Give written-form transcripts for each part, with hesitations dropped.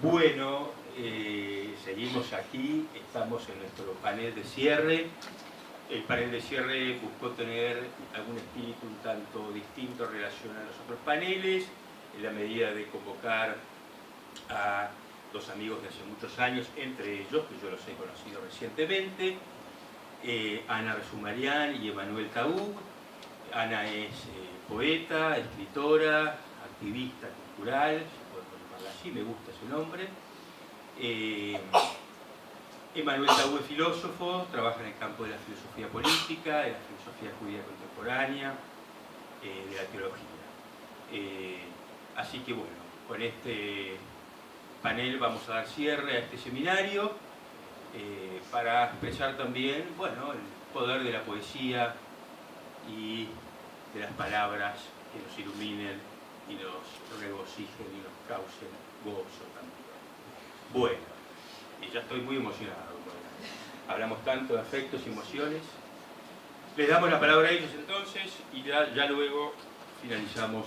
Bueno, seguimos aquí, estamos en nuestro panel de cierre. El panel de cierre buscó tener algún espíritu un tanto distinto en relación a los otros paneles, en la medida de convocar a dos amigos de hace muchos años, entre ellos, que yo los he conocido recientemente, Ana Resumarian y Emanuel Taúc. Ana es poeta, escritora, activista cultural, se puede llamarla así, me gusta ese nombre. Emanuel Taúc es filósofo, trabaja en el campo de la filosofía política, de la filosofía judía contemporánea, de la teología. Así que bueno, con este panel vamos a dar cierre a este seminario para expresar también, bueno, el poder de la poesía y de las palabras que nos iluminen y nos regocijen y nos causen gozo también. Bueno, y ya estoy muy emocionado. Bueno, hablamos tanto de afectos y emociones. Les damos la palabra a ellos entonces y ya luego finalizamos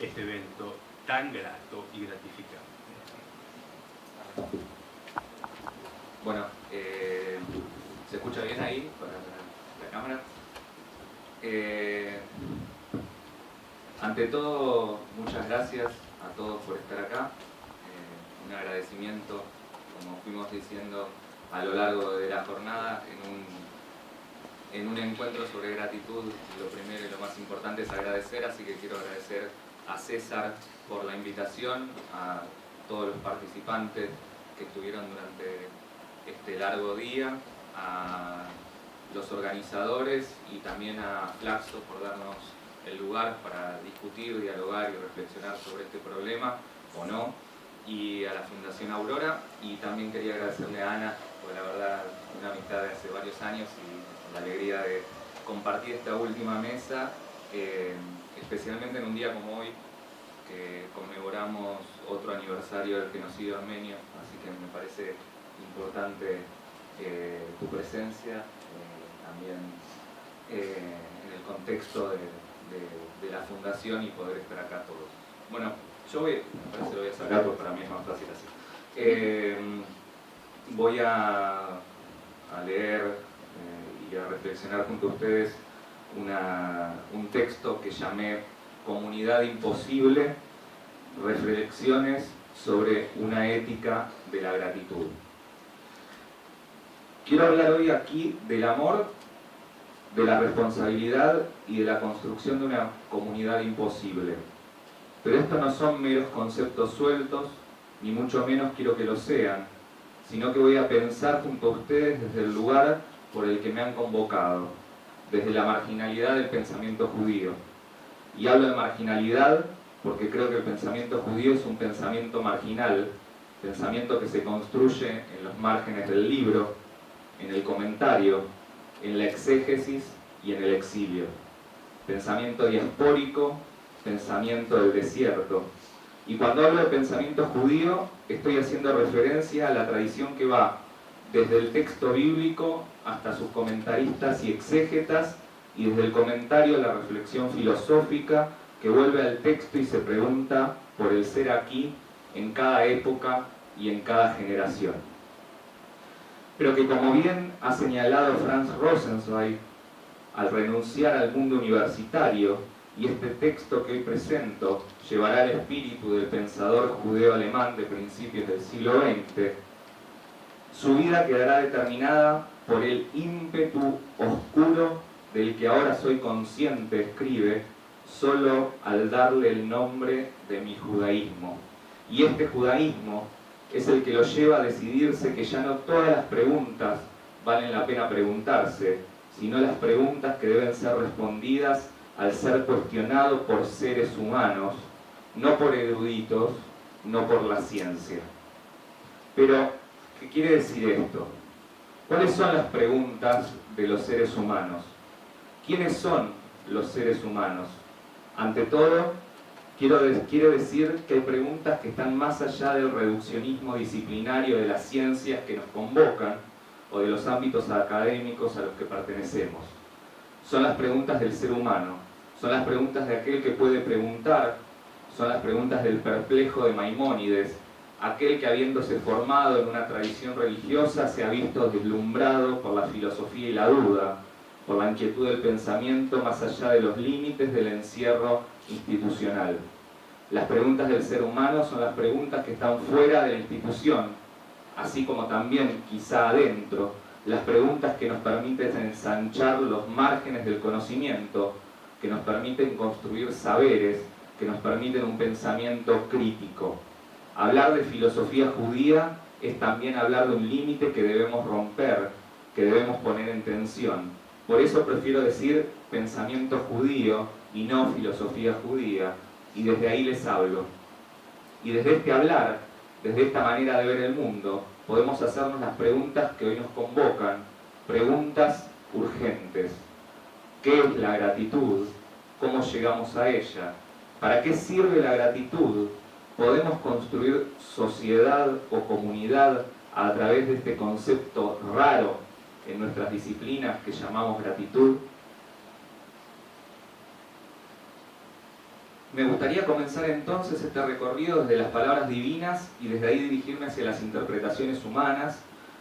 este evento tan grato y gratificante. Bueno, ¿se escucha bien ahí para la cámara? Ante todo, muchas gracias a todos por estar acá. Un agradecimiento, como fuimos diciendo a lo largo de la jornada, en un encuentro sobre gratitud, lo primero y lo más importante es agradecer, así que quiero agradecer a César por la invitación, a todos los participantes que estuvieron durante este largo día, a los organizadores y también a Flaxo por darnos el lugar para discutir, dialogar y reflexionar sobre este problema, o no, y a la Fundación Aurora. Y también quería agradecerle a Ana, por la verdad, una amistad de hace varios años y la alegría de compartir esta última mesa, especialmente en un día como hoy, que conmemoramos otro aniversario del genocidio armenio, así que me parece importante tu presencia también en el contexto de la fundación y poder estar acá todos. Bueno, yo me parece que lo voy a sacar porque para mí es más fácil así. Voy a leer y a reflexionar junto a ustedes un texto que llamé Comunidad Imposible, reflexiones sobre una ética de la gratitud. Quiero hablar hoy aquí del amor, de la responsabilidad y de la construcción de una comunidad imposible. Pero estos no son meros conceptos sueltos, ni mucho menos quiero que lo sean, sino que voy a pensar junto a ustedes desde el lugar por el que me han convocado, desde la marginalidad del pensamiento judío. Y hablo de marginalidad porque creo que el pensamiento judío es un pensamiento marginal, pensamiento que se construye en los márgenes del libro, en el comentario, en la exégesis y en el exilio. Pensamiento diaspórico, pensamiento del desierto. Y cuando hablo de pensamiento judío, estoy haciendo referencia a la tradición que va desde el texto bíblico hasta sus comentaristas y exégetas, y desde el comentario a la reflexión filosófica que vuelve al texto y se pregunta por el ser aquí en cada época y en cada generación. Pero que, como bien ha señalado Franz Rosenzweig, al renunciar al mundo universitario, y este texto que hoy presento llevará el espíritu del pensador judeo-alemán de principios del siglo XX, su vida quedará determinada por el ímpetu oscuro del que ahora soy consciente, escribe, solo al darle el nombre de mi judaísmo. Y este judaísmo es el que lo lleva a decidirse que ya no todas las preguntas valen la pena preguntarse, sino las preguntas que deben ser respondidas al ser cuestionado por seres humanos, no por eruditos, no por la ciencia. Pero, ¿qué quiere decir esto? ¿Cuáles son las preguntas de los seres humanos? ¿Quiénes son los seres humanos? Ante todo, quiero decir que hay preguntas que están más allá del reduccionismo disciplinario de las ciencias que nos convocan o de los ámbitos académicos a los que pertenecemos. Son las preguntas del ser humano, son las preguntas de aquel que puede preguntar, son las preguntas del perplejo de Maimónides, aquel que habiéndose formado en una tradición religiosa se ha visto deslumbrado por la filosofía y la duda, por la inquietud del pensamiento más allá de los límites del encierro institucional. Las preguntas del ser humano son las preguntas que están fuera de la institución, así como también, quizá adentro, las preguntas que nos permiten ensanchar los márgenes del conocimiento, que nos permiten construir saberes, que nos permiten un pensamiento crítico. Hablar de filosofía judía es también hablar de un límite que debemos romper, que debemos poner en tensión. Por eso prefiero decir pensamiento judío y no filosofía judía, y desde ahí les hablo. Y desde este hablar, desde esta manera de ver el mundo, podemos hacernos las preguntas que hoy nos convocan, preguntas urgentes. ¿Qué es la gratitud? ¿Cómo llegamos a ella? ¿Para qué sirve la gratitud? ¿Podemos construir sociedad o comunidad a través de este concepto raro en nuestras disciplinas que llamamos gratitud? Me gustaría comenzar entonces este recorrido desde las palabras divinas y desde ahí dirigirme hacia las interpretaciones humanas,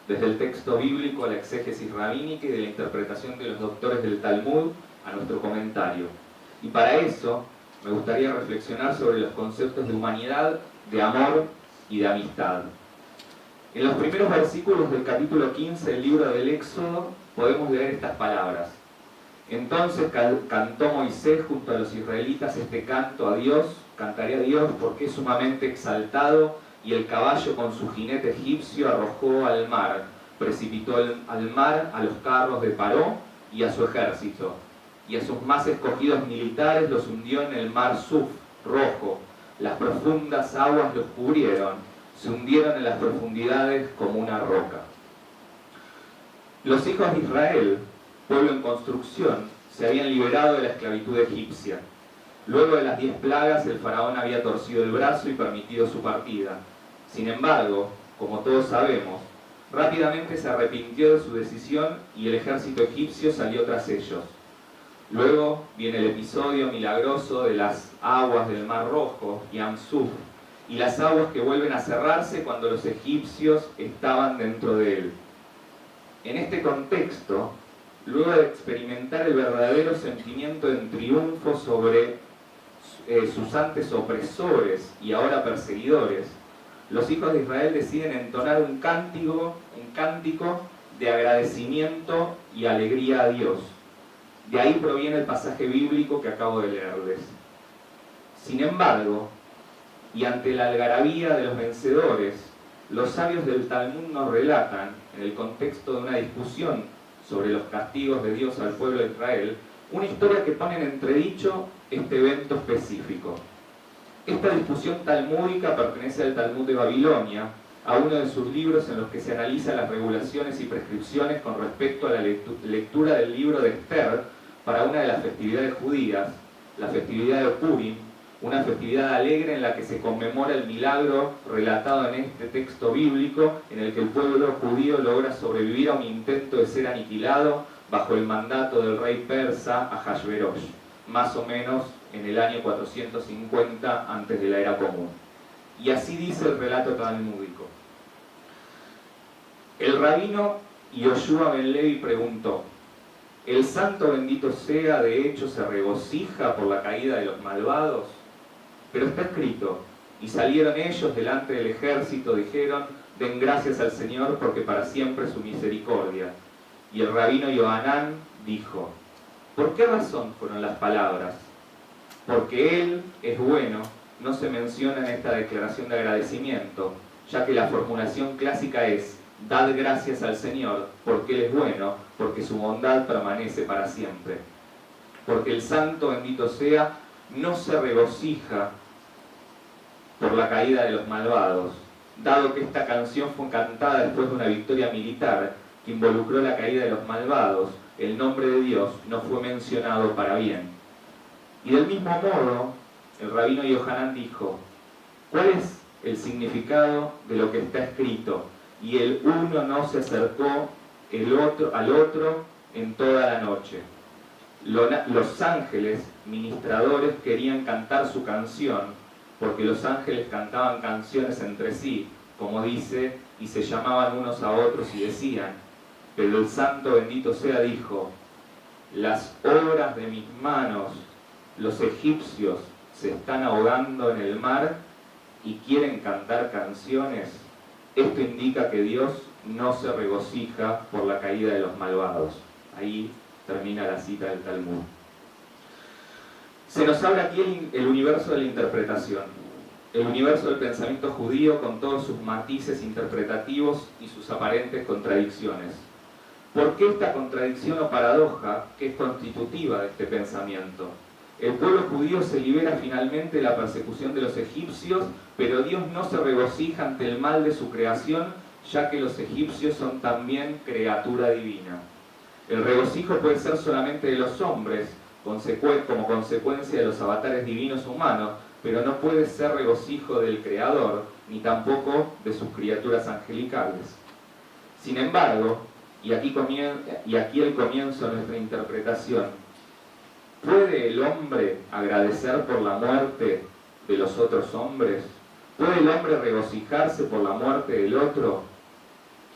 desde el texto bíblico a la exégesis rabínica y de la interpretación de los doctores del Talmud a nuestro comentario. Y para eso me gustaría reflexionar sobre los conceptos de humanidad, de amor y de amistad. En los primeros versículos del capítulo 15 del libro del Éxodo podemos leer estas palabras. Entonces cantó Moisés junto a los israelitas este canto a Dios, cantaré a Dios porque es sumamente exaltado, y el caballo con su jinete egipcio arrojó al mar, precipitó al mar a los carros de Paró y a su ejército, y a sus más escogidos militares los hundió en el mar Suf, rojo, las profundas aguas los cubrieron, se hundieron en las profundidades como una roca. Los hijos de Israel, pueblo en construcción, se habían liberado de la esclavitud egipcia. Luego de las 10 plagas, el faraón había torcido el brazo y permitido su partida. Sin embargo, como todos sabemos, rápidamente se arrepintió de su decisión y el ejército egipcio salió tras ellos. Luego viene el episodio milagroso de las aguas del Mar Rojo, Yam Suf, y las aguas que vuelven a cerrarse cuando los egipcios estaban dentro de él. En este contexto, luego de experimentar el verdadero sentimiento de triunfo sobre sus antes opresores y ahora perseguidores, los hijos de Israel deciden entonar un cántico de agradecimiento y alegría a Dios. De ahí proviene el pasaje bíblico que acabo de leerles. Sin embargo, y ante la algarabía de los vencedores, los sabios del Talmud nos relatan, en el contexto de una discusión sobre los castigos de Dios al pueblo de Israel, una historia que pone en entredicho este evento específico. Esta discusión talmúdica pertenece al Talmud de Babilonia, a uno de sus libros en los que se analizan las regulaciones y prescripciones con respecto a la lectura del libro de Esther para una de las festividades judías, la festividad de Purim, una festividad alegre en la que se conmemora el milagro relatado en este texto bíblico, en el que el pueblo judío logra sobrevivir a un intento de ser aniquilado bajo el mandato del rey persa Ahasverosh, más o menos en el año 450 antes de la era común. Y así dice el relato talmúdico. El rabino Yoshua ben Levi preguntó: ¿el santo bendito sea de hecho se regocija por la caída de los malvados? Pero está escrito: y salieron ellos delante del ejército, dijeron: den gracias al Señor porque para siempre es su misericordia. Y el rabino Yohanan dijo: ¿por qué razón fueron las palabras? Porque Él es bueno, no se menciona en esta declaración de agradecimiento, ya que la formulación clásica es: dad gracias al Señor, porque Él es bueno, porque su bondad permanece para siempre. Porque el santo bendito sea no se regocija por la caída de los malvados, dado que esta canción fue cantada después de una victoria militar que involucró la caída de los malvados, el nombre de Dios no fue mencionado para bien. Y del mismo modo, el rabino Yohanan dijo: ¿cuál es el significado de lo que está escrito? Y el uno no se acercó al otro en toda la noche. Los ángeles ministradores querían cantar su canción, porque los ángeles cantaban canciones entre sí, como dice, y se llamaban unos a otros y decían, pero el santo bendito sea dijo, las obras de mis manos, los egipcios se están ahogando en el mar y quieren cantar canciones. Esto indica que Dios no se regocija por la caída de los malvados. Ahí termina la cita del Talmud. Se nos abre aquí el universo de la interpretación, el universo del pensamiento judío con todos sus matices interpretativos y sus aparentes contradicciones. ¿Por qué esta contradicción o paradoja que es constitutiva de este pensamiento? El pueblo judío se libera finalmente de la persecución de los egipcios, pero Dios no se regocija ante el mal de su creación, ya que los egipcios son también criatura divina. El regocijo puede ser solamente de los hombres, como consecuencia de los avatares divinos humanos, pero no puede ser regocijo del Creador, ni tampoco de sus criaturas angelicales. Sin embargo, y aquí el comienzo de nuestra interpretación, ¿puede el hombre agradecer por la muerte de los otros hombres? ¿Puede el hombre regocijarse por la muerte del otro?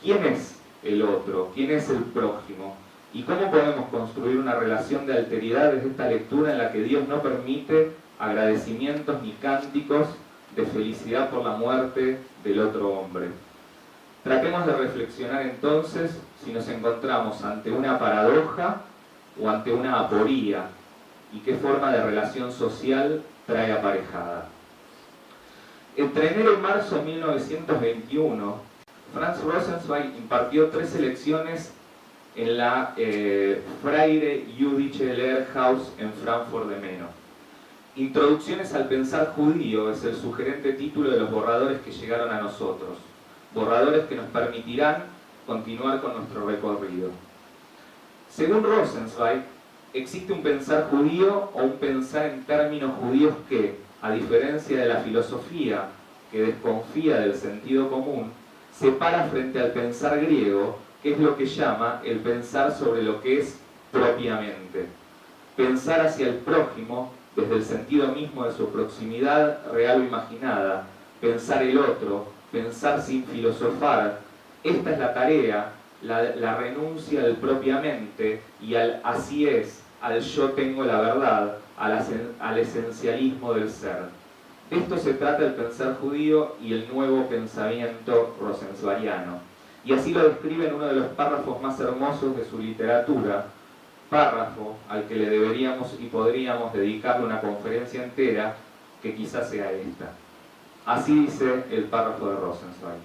¿Quién es el otro? ¿Quién es el prójimo? ¿Y cómo podemos construir una relación de alteridad desde esta lectura en la que Dios no permite agradecimientos ni cánticos de felicidad por la muerte del otro hombre? Tratemos de reflexionar entonces si nos encontramos ante una paradoja o ante una aporía y qué forma de relación social trae aparejada. Entre enero y marzo de 1921, Franz Rosenzweig impartió 3 lecciones en la Freie Jüdische Lehrhaus en Frankfurt de Meno. Introducciones al pensar judío es el sugerente título de los borradores que llegaron a nosotros, borradores que nos permitirán continuar con nuestro recorrido. Según Rosenzweig, existe un pensar judío o un pensar en términos judíos que, a diferencia de la filosofía que desconfía del sentido común, se para frente al pensar griego, que es lo que llama el pensar sobre lo que es propiamente. Pensar hacia el prójimo desde el sentido mismo de su proximidad real o imaginada, pensar el otro, pensar sin filosofar. Esta es la tarea, la renuncia del propiamente y al así es, al yo tengo la verdad, al esencialismo del ser. De esto se trata el pensar judío y el nuevo pensamiento rosenzweiriano. Y así lo describe en uno de los párrafos más hermosos de su literatura, párrafo al que le deberíamos y podríamos dedicarle una conferencia entera, que quizás sea esta. Así dice el párrafo de Rosenzweig.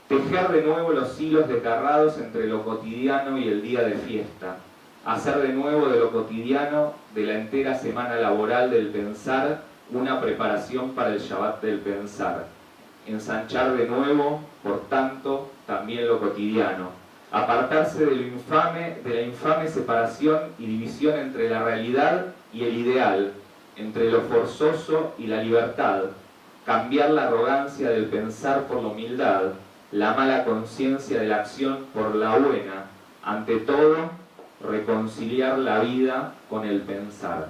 Tejer de nuevo los hilos desgarrados entre lo cotidiano y el día de fiesta. Hacer de nuevo de lo cotidiano, de la entera semana laboral del pensar, una preparación para el Shabbat del pensar. Ensanchar de nuevo, por tanto, también lo cotidiano. Apartarse de la infame separación y división entre la realidad y el ideal, entre lo forzoso y la libertad. Cambiar la arrogancia del pensar por la humildad, la mala conciencia de la acción por la buena. Ante todo, reconciliar la vida con el pensar.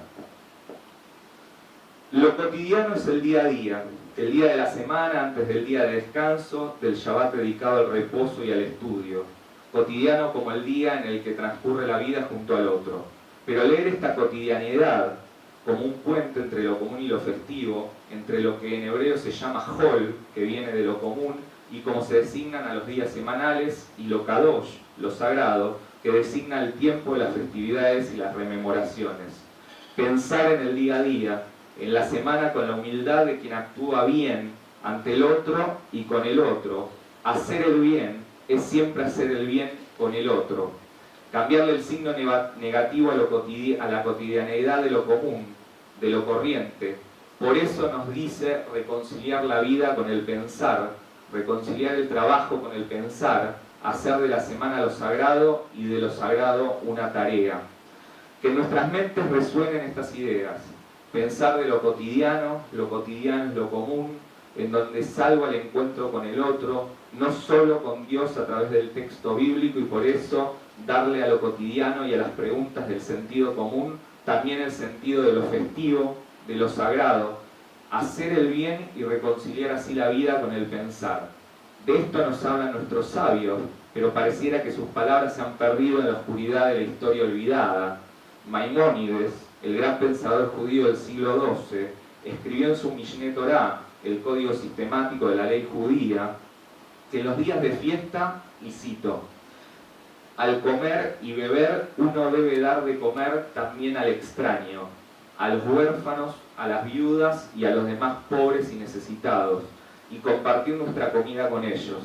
Lo cotidiano es el día a día, el día de la semana antes del día de descanso, del Shabbat dedicado al reposo y al estudio. Cotidiano como el día en el que transcurre la vida junto al otro. Pero leer esta cotidianidad como un puente entre lo común y lo festivo, entre lo que en hebreo se llama Hol, que viene de lo común, y como se designan a los días semanales, y lo Kadosh, lo sagrado, que designa el tiempo de las festividades y las rememoraciones. Pensar en el día a día, en la semana con la humildad de quien actúa bien ante el otro y con el otro. Hacer el bien es siempre hacer el bien con el otro. Cambiarle el signo negativo a la cotidianeidad de lo común, de lo corriente. Por eso nos dice reconciliar la vida con el pensar, reconciliar el trabajo con el pensar, hacer de la semana lo sagrado y de lo sagrado una tarea. Que en nuestras mentes resuenen estas ideas. Pensar de lo cotidiano es lo común, en donde salgo al encuentro con el otro, no solo con Dios a través del texto bíblico, y por eso darle a lo cotidiano y a las preguntas del sentido común también el sentido de lo festivo, de lo sagrado, hacer el bien y reconciliar así la vida con el pensar. De esto nos hablan nuestros sabios, pero pareciera que sus palabras se han perdido en la oscuridad de la historia olvidada. Maimónides, el gran pensador judío del siglo XII, escribió en su Mishneh Torah, el código sistemático de la ley judía, que en los días de fiesta, y cito, al comer y beber uno debe dar de comer también al extraño, a los huérfanos, a las viudas y a los demás pobres y necesitados, y compartir nuestra comida con ellos.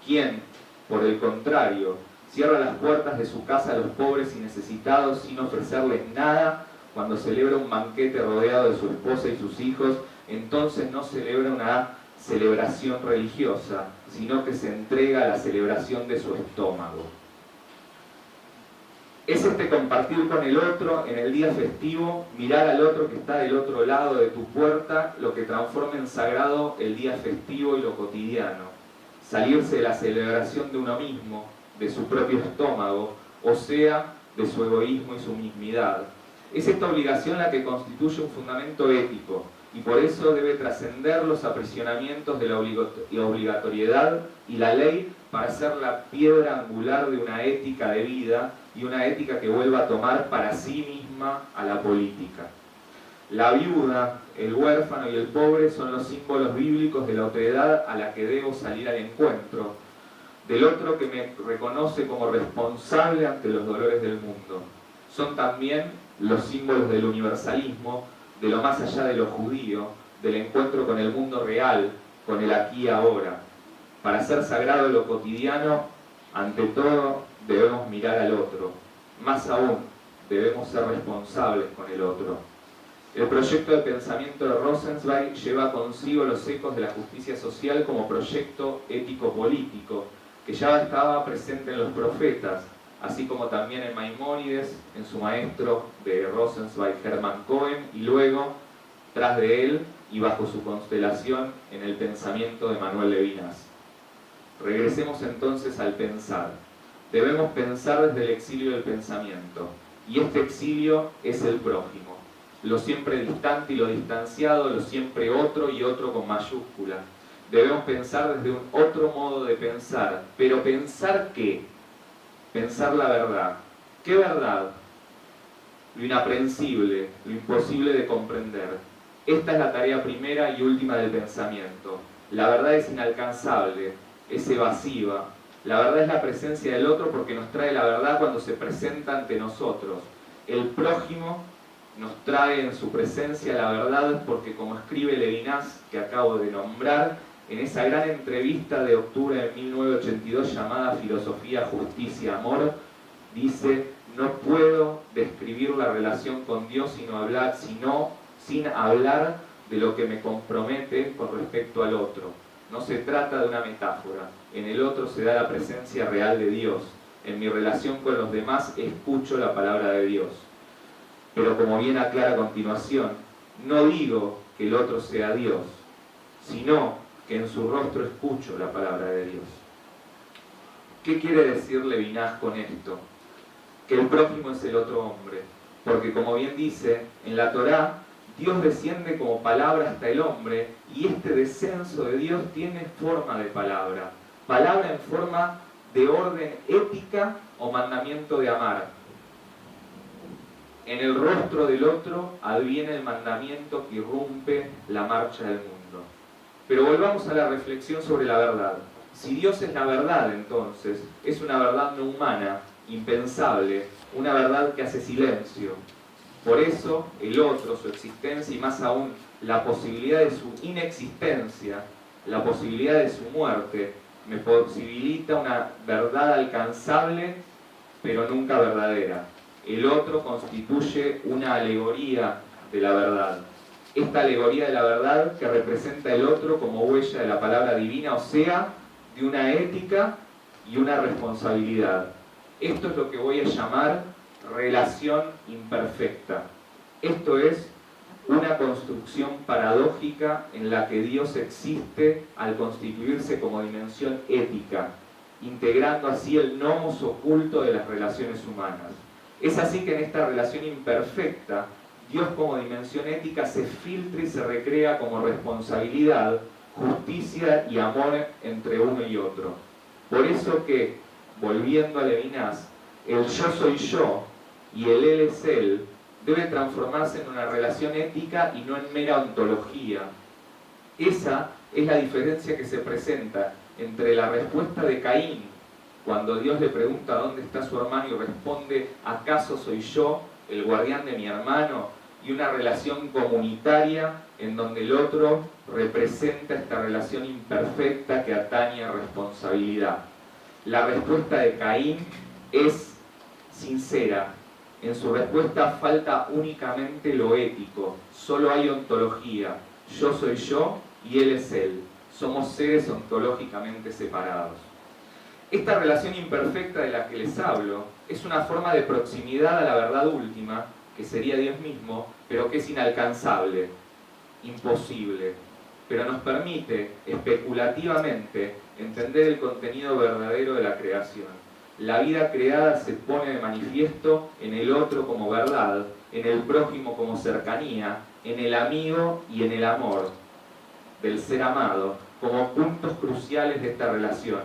Quien, por el contrario, cierra las puertas de su casa a los pobres y necesitados sin ofrecerles nada, cuando celebra un banquete rodeado de su esposa y sus hijos, entonces no celebra una celebración religiosa, sino que se entrega a la celebración de su estómago. Es este compartir con el otro en el día festivo, mirar al otro que está del otro lado de tu puerta, lo que transforma en sagrado el día festivo y lo cotidiano. Salirse de la celebración de uno mismo, de su propio estómago, o sea, de su egoísmo y su mismidad. Es esta obligación la que constituye un fundamento ético, y por eso debe trascender los aprisionamientos de la obligatoriedad y la ley para ser la piedra angular de una ética de vida y una ética que vuelva a tomar para sí misma a la política. La viuda, el huérfano y el pobre son los símbolos bíblicos de la otredad a la que debo salir al encuentro, del otro que me reconoce como responsable ante los dolores del mundo. Son también los símbolos del universalismo, de lo más allá de lo judío, del encuentro con el mundo real, con el aquí y ahora. Para ser sagrado lo cotidiano, ante todo debemos mirar al otro. Más aún, debemos ser responsables con el otro. El proyecto de pensamiento de Rosenzweig lleva consigo los ecos de la justicia social como proyecto ético-político, que ya estaba presente en los profetas, así como también en Maimónides, en su maestro de Rosenzweig, Hermann Cohen, y luego, tras de él y bajo su constelación, en el pensamiento de Manuel Levinas. Regresemos entonces al pensar. Debemos pensar desde el exilio del pensamiento, y este exilio es el prójimo, lo siempre distante y lo distanciado, lo siempre otro y otro con mayúscula. Debemos pensar desde un otro modo de pensar, pero ¿pensar qué? Pensar la verdad. ¿Qué verdad? Lo inaprensible, lo imposible de comprender. Esta es la tarea primera y última del pensamiento. La verdad es inalcanzable, es evasiva. La verdad es la presencia del otro porque nos trae la verdad cuando se presenta ante nosotros. El prójimo nos trae en su presencia la verdad porque, como escribe Levinas, que acabo de nombrar, en esa gran entrevista de octubre de 1982 llamada Filosofía, Justicia, Amor, dice: no puedo describir la relación con Dios sin hablar de lo que me compromete con respecto al otro. No se trata de una metáfora. En el otro se da la presencia real de Dios. En mi relación con los demás escucho la palabra de Dios. Pero como bien aclara a continuación, no digo que el otro sea Dios, sino que en su rostro escucho la palabra de Dios. ¿Qué quiere decir Levinas con esto? Que el prójimo es el otro hombre, porque como bien dice, en la Torá, Dios desciende como palabra hasta el hombre, y este descenso de Dios tiene forma de palabra en forma de orden ética o mandamiento de amar. En el rostro del otro adviene el mandamiento que irrumpe la marcha del mundo. Pero volvamos a la reflexión sobre la verdad. Si Dios es la verdad, entonces, es una verdad no humana, impensable, una verdad que hace silencio. Por eso, el otro, su existencia y más aún la posibilidad de su inexistencia, la posibilidad de su muerte, me posibilita una verdad alcanzable, pero nunca verdadera. El otro constituye una alegoría de la verdad. Esta alegoría de la verdad que representa el otro como huella de la palabra divina, o sea, de una ética y una responsabilidad. Esto es lo que voy a llamar relación imperfecta. Esto es una construcción paradójica en la que Dios existe al constituirse como dimensión ética, integrando así el nomos oculto de las relaciones humanas. Es así que en esta relación imperfecta, Dios como dimensión ética se filtra y se recrea como responsabilidad, justicia y amor entre uno y otro. Por eso que, volviendo a Levinas, el yo soy yo y el él es él debe transformarse en una relación ética y no en mera ontología. Esa es la diferencia que se presenta entre la respuesta de Caín, cuando Dios le pregunta dónde está su hermano y responde, ¿acaso soy yo el guardián de mi hermano? Y una relación comunitaria en donde el otro representa esta relación imperfecta que atañe a responsabilidad. La respuesta de Caín es sincera. En su respuesta falta únicamente lo ético. Solo hay ontología. Yo soy yo y él es él. Somos seres ontológicamente separados. Esta relación imperfecta de la que les hablo es una forma de proximidad a la verdad última, que sería Dios mismo, pero que es inalcanzable, imposible, pero nos permite especulativamente entender el contenido verdadero de la creación. La vida creada se pone de manifiesto en el otro como verdad, en el prójimo como cercanía, en el amigo y en el amor del ser amado, como puntos cruciales de esta relación.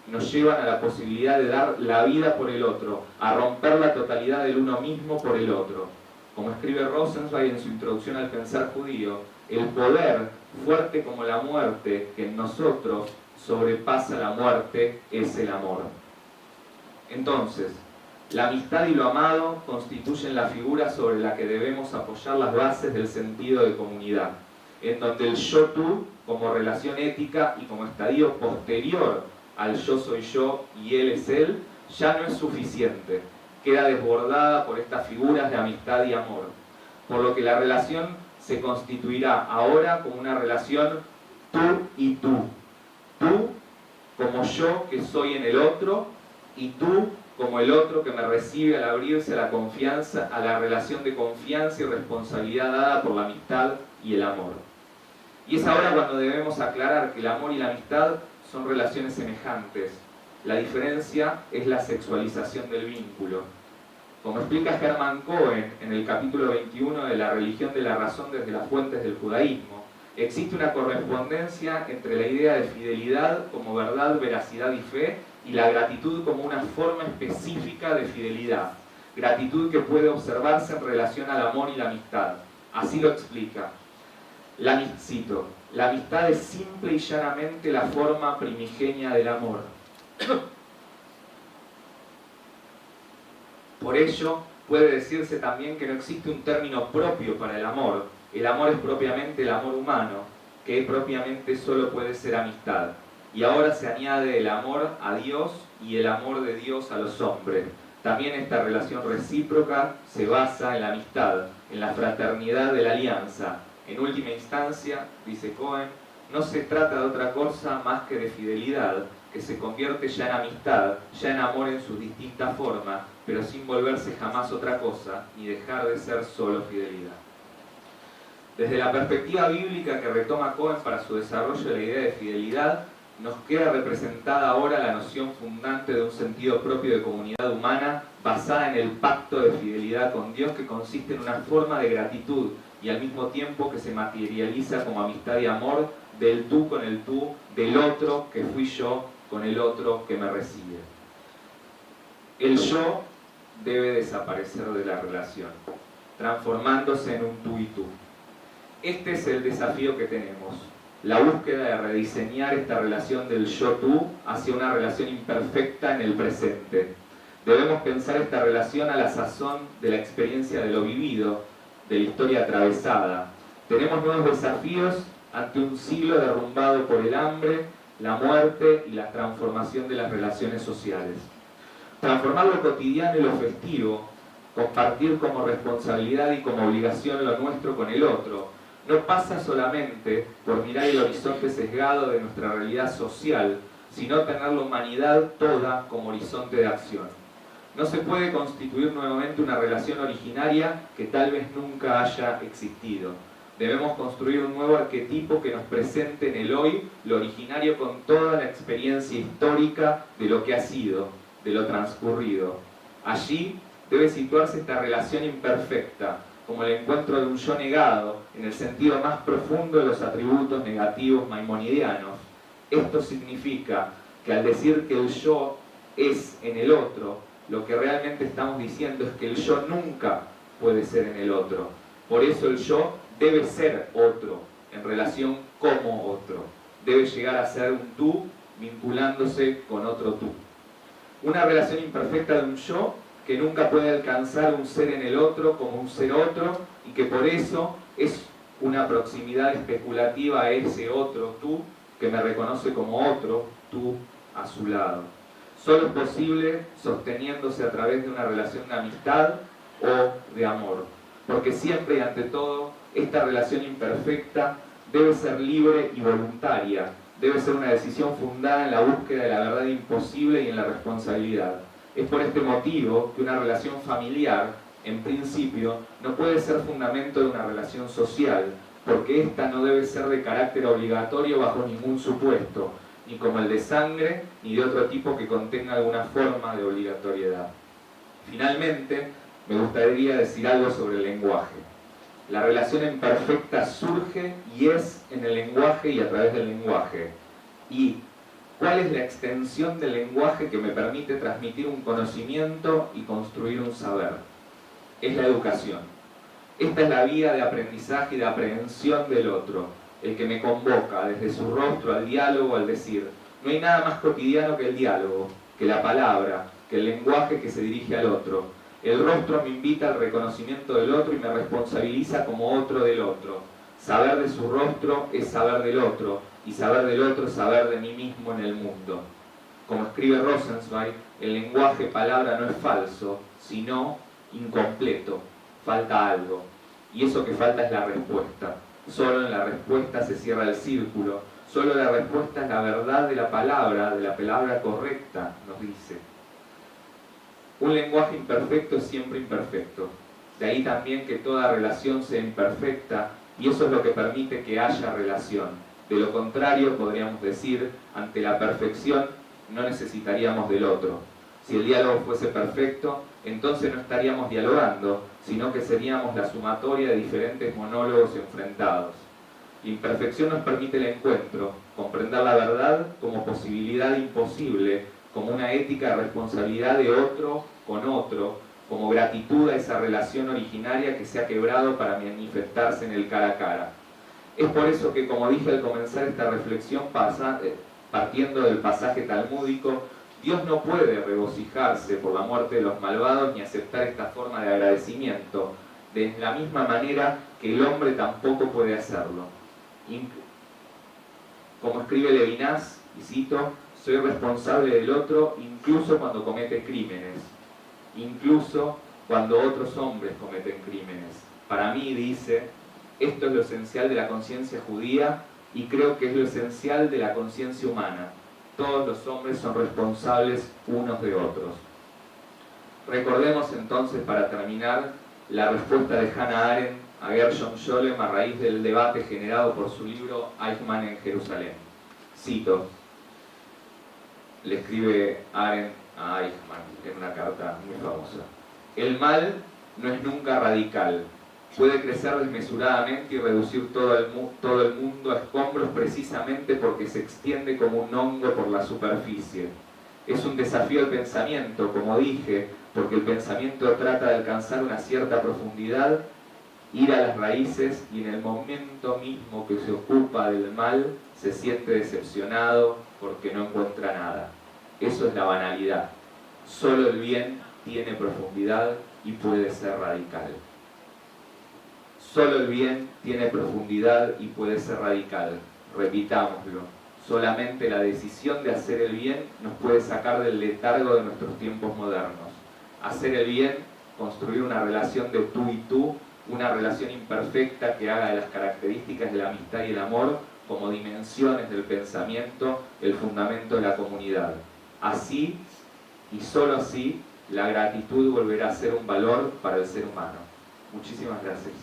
Nos llevan a la posibilidad de dar la vida por el otro, a romper la totalidad del uno mismo por el otro. Como escribe Rosenzweig en su introducción al pensar judío, el poder, fuerte como la muerte, que en nosotros sobrepasa la muerte, es el amor. Entonces, la amistad y lo amado constituyen la figura sobre la que debemos apoyar las bases del sentido de comunidad, en donde el yo-tú, como relación ética y como estadio posterior al yo soy yo y él es él, ya no es suficiente. Queda desbordada por estas figuras de amistad y amor, por lo que la relación se constituirá ahora como una relación tú y tú. Tú como yo que soy en el otro y tú como el otro que me recibe al abrirse a la confianza, a la relación de confianza y responsabilidad dada por la amistad y el amor. Y es ahora cuando debemos aclarar que el amor y la amistad son relaciones semejantes. La diferencia es la sexualización del vínculo. Como explica Hermann Cohen en el capítulo 21 de La religión de la razón desde las fuentes del judaísmo, existe una correspondencia entre la idea de fidelidad como verdad, veracidad y fe, y la gratitud como una forma específica de fidelidad. Gratitud que puede observarse en relación al amor y la amistad. Así lo explica. Cito, la amistad es simple y llanamente la forma primigenia del amor. Por ello, puede decirse también que no existe un término propio para el amor. El amor es propiamente el amor humano, que propiamente solo puede ser amistad. Y ahora se añade el amor a Dios y el amor de Dios a los hombres. También esta relación recíproca se basa en la amistad, en la fraternidad de la alianza. En última instancia, dice Cohen, no se trata de otra cosa más que de fidelidad, que se convierte ya en amistad, ya en amor en sus distintas formas, pero sin volverse jamás otra cosa, ni dejar de ser solo fidelidad. Desde la perspectiva bíblica que retoma Cohen para su desarrollo de la idea de fidelidad, nos queda representada ahora la noción fundante de un sentido propio de comunidad humana basada en el pacto de fidelidad con Dios, que consiste en una forma de gratitud y al mismo tiempo que se materializa como amistad y amor del tú con el tú, del otro que fui yo con el otro que me recibe. El yo debe desaparecer de la relación, transformándose en un tú y tú. Este es el desafío que tenemos, la búsqueda de rediseñar esta relación del yo-tú hacia una relación imperfecta en el presente. Debemos pensar esta relación a la sazón de la experiencia de lo vivido, de la historia atravesada. Tenemos nuevos desafíos ante un siglo derrumbado por el hambre, la muerte y la transformación de las relaciones sociales. Transformar lo cotidiano y lo festivo, compartir como responsabilidad y como obligación lo nuestro con el otro, no pasa solamente por mirar el horizonte sesgado de nuestra realidad social, sino tener la humanidad toda como horizonte de acción. No se puede constituir nuevamente una relación originaria que tal vez nunca haya existido. Debemos construir un nuevo arquetipo que nos presente en el hoy lo originario con toda la experiencia histórica de lo que ha sido, de lo transcurrido. Allí debe situarse esta relación imperfecta, como el encuentro de un yo negado, en el sentido más profundo de los atributos negativos maimonidianos. Esto significa que al decir que el yo es en el otro, lo que realmente estamos diciendo es que el yo nunca puede ser en el otro. Por eso el yo debe ser otro, en relación como otro. Debe llegar a ser un tú vinculándose con otro tú. Una relación imperfecta de un yo que nunca puede alcanzar un ser en el otro como un ser otro y que por eso es una proximidad especulativa a ese otro tú que me reconoce como otro tú a su lado. Solo es posible sosteniéndose a través de una relación de amistad o de amor, porque siempre y ante todo esta relación imperfecta debe ser libre y voluntaria, debe ser una decisión fundada en la búsqueda de la verdad imposible y en la responsabilidad. Es por este motivo que una relación familiar, en principio, no puede ser fundamento de una relación social, porque ésta no debe ser de carácter obligatorio bajo ningún supuesto, ni como el de sangre, ni de otro tipo que contenga alguna forma de obligatoriedad. Finalmente, me gustaría decir algo sobre el lenguaje. La relación imperfecta surge y es en el lenguaje y a través del lenguaje. ¿Y cuál es la extensión del lenguaje que me permite transmitir un conocimiento y construir un saber? Es la educación. Esta es la vía de aprendizaje y de aprehensión del otro, el que me convoca desde su rostro al diálogo al decir: no hay nada más cotidiano que el diálogo, que la palabra, que el lenguaje que se dirige al otro. El rostro me invita al reconocimiento del otro y me responsabiliza como otro del otro. Saber de su rostro es saber del otro, y saber del otro es saber de mí mismo en el mundo. Como escribe Rosenzweig, el lenguaje palabra no es falso, sino incompleto. Falta algo. Y eso que falta es la respuesta. Solo en la respuesta se cierra el círculo. Solo la respuesta es la verdad de la palabra correcta, nos dice. Un lenguaje imperfecto es siempre imperfecto. De ahí también que toda relación sea imperfecta, y eso es lo que permite que haya relación. De lo contrario, podríamos decir, ante la perfección no necesitaríamos del otro. Si el diálogo fuese perfecto, entonces no estaríamos dialogando, sino que seríamos la sumatoria de diferentes monólogos enfrentados. La imperfección nos permite el encuentro, comprender la verdad como posibilidad imposible, como una ética responsabilidad de otro con otro, como gratitud a esa relación originaria que se ha quebrado para manifestarse en el cara a cara. Es por eso que, como dije al comenzar esta reflexión, partiendo del pasaje talmúdico, Dios no puede regocijarse por la muerte de los malvados ni aceptar esta forma de agradecimiento, de la misma manera que el hombre tampoco puede hacerlo. Como escribe Levinas, y cito: soy responsable del otro incluso cuando comete crímenes, incluso cuando otros hombres cometen crímenes. Para mí, dice, esto es lo esencial de la conciencia judía y creo que es lo esencial de la conciencia humana. Todos los hombres son responsables unos de otros. Recordemos entonces, para terminar, la respuesta de Hannah Arendt a Gershom Scholem a raíz del debate generado por su libro Eichmann en Jerusalén. Cito, le escribe Arendt a Eichmann en una carta muy famosa: el mal no es nunca radical. Puede crecer desmesuradamente y reducir todo el mundo a escombros precisamente porque se extiende como un hongo por la superficie. Es un desafío al pensamiento, como dije, porque el pensamiento trata de alcanzar una cierta profundidad, ir a las raíces, y en el momento mismo que se ocupa del mal se siente decepcionado porque no encuentra nada. Eso es la banalidad. Solo el bien tiene profundidad y puede ser radical. Solo el bien tiene profundidad y puede ser radical. Repitámoslo. Solamente la decisión de hacer el bien nos puede sacar del letargo de nuestros tiempos modernos. Hacer el bien, construir una relación de tú y tú, una relación imperfecta que haga de las características de la amistad y el amor como dimensiones del pensamiento el fundamento de la comunidad. Así, y solo así, la gratitud volverá a ser un valor para el ser humano. Muchísimas gracias.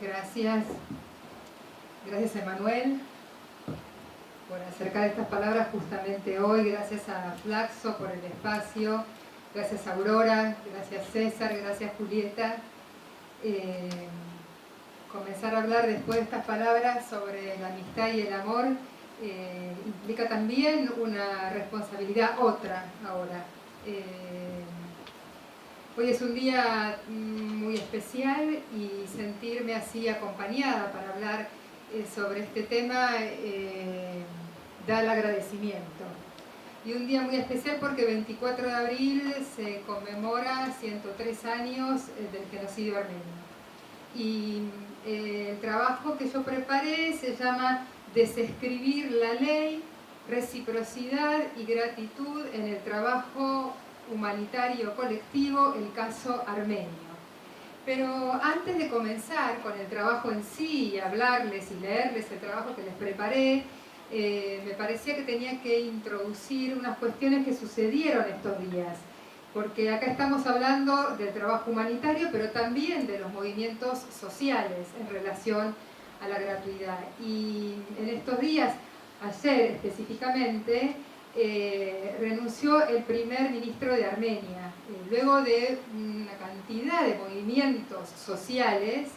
Gracias. Gracias, Emanuel, por acercar estas palabras justamente hoy. Gracias a Flaxo por el espacio. Gracias, Aurora. Gracias, César. Gracias, Julieta. Comenzar a hablar después de estas palabras sobre la amistad y el amor implica también una responsabilidad otra ahora. Hoy es un día muy especial y sentirme así acompañada para hablar sobre este tema da el agradecimiento. Y un día muy especial porque 24 de abril se conmemora 103 años del genocidio armenio. Y el trabajo que yo preparé se llama Desescribir la ley, reciprocidad y gratitud en el trabajo humanitario colectivo, el caso armenio. Pero antes de comenzar con el trabajo en sí y hablarles y leerles el trabajo que les preparé, me parecía que tenía que introducir unas cuestiones que sucedieron estos días. Porque acá estamos hablando del trabajo humanitario, pero también de los movimientos sociales en relación a la gratuidad. Y en estos días, ayer específicamente, renunció el primer ministro de Armenia. Luego de una cantidad de movimientos sociales,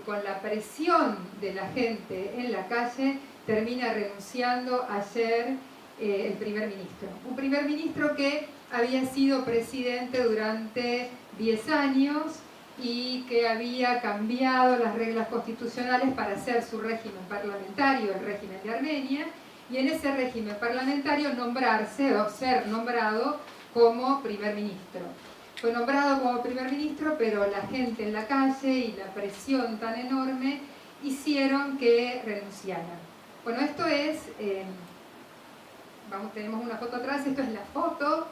con la presión de la gente en la calle, termina renunciando ayer el primer ministro. Un primer ministro que había sido presidente durante 10 años y que había cambiado las reglas constitucionales para hacer su régimen parlamentario, el régimen de Armenia, y en ese régimen parlamentario nombrarse o ser nombrado como primer ministro. Fue nombrado como primer ministro, pero la gente en la calle y la presión tan enorme hicieron que renunciara. Bueno, esto es, tenemos una foto atrás, esto es la foto,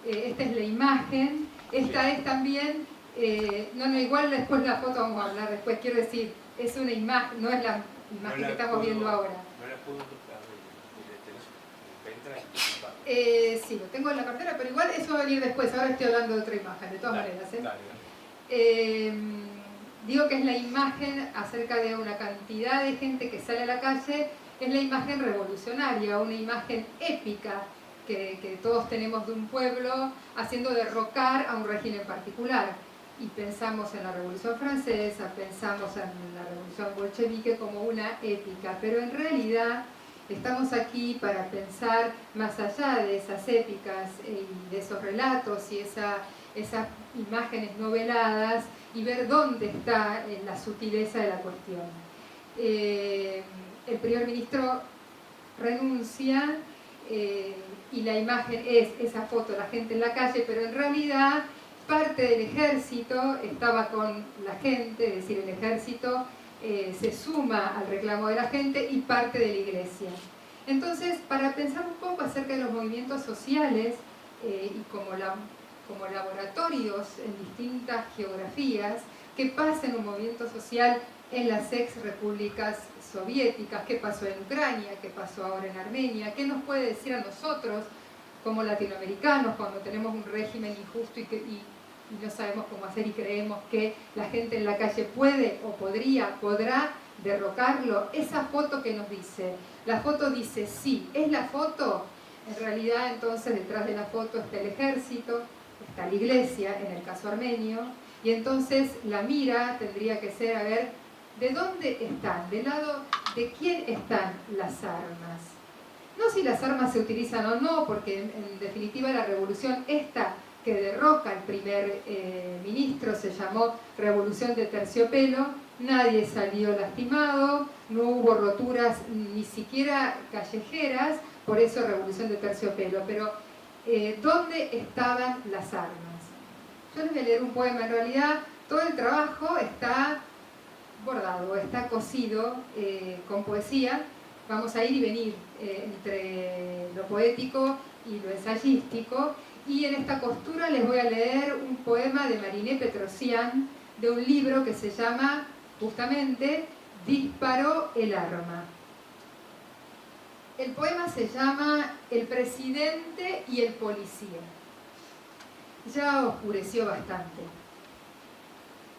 esta es la imagen, esta es también, igual después la foto vamos a hablar después, quiero decir, es una imagen, no es la imagen que estamos viendo ahora. No la puedo tocar, sí, lo tengo en la cartera, pero igual eso va a venir después, ahora estoy hablando de otra imagen, de todas maneras. Digo que es la imagen acerca de una cantidad de gente que sale a la calle, es la imagen revolucionaria, una imagen épica que todos tenemos de un pueblo haciendo derrocar a un régimen particular. Y pensamos en la Revolución Francesa, pensamos en la Revolución Bolchevique como una épica, pero en realidad estamos aquí para pensar más allá de esas épicas y de esos relatos y esas imágenes noveladas y ver dónde está la sutileza de la cuestión. El primer ministro renuncia y la imagen es esa foto, la gente en la calle, pero en realidad parte del ejército estaba con la gente, es decir, el ejército se suma al reclamo de la gente y parte de la iglesia. Entonces, para pensar un poco acerca de los movimientos sociales y como laboratorios en distintas geografías, qué pasa en un movimiento social en las ex repúblicas soviéticas, qué pasó en Ucrania, qué pasó ahora en Armenia, qué nos puede decir a nosotros como latinoamericanos cuando tenemos un régimen injusto y no sabemos cómo hacer y creemos que la gente en la calle puede o podrá derrocarlo. Esa foto que nos dice, la foto dice sí, es la foto. En realidad entonces detrás de la foto está el ejército, está la iglesia en el caso armenio, y entonces la mira tendría que ser a ver de dónde están, del lado de quién están las armas. No si las armas se utilizan o no, porque en definitiva la revolución esta que derroca al primer ministro se llamó Revolución de Terciopelo, nadie salió lastimado, no hubo roturas ni siquiera callejeras, por eso Revolución de Terciopelo, pero ¿dónde estaban las armas? Yo les voy a leer un poema, en realidad todo el trabajo está bordado, está cosido con poesía, vamos a ir y venir entre lo poético y lo ensayístico, y en esta costura les voy a leer un poema de Mariné Petrosian, de un libro que se llama, justamente, Disparó el arma. El poema se llama El presidente y el policía. Ya oscureció bastante.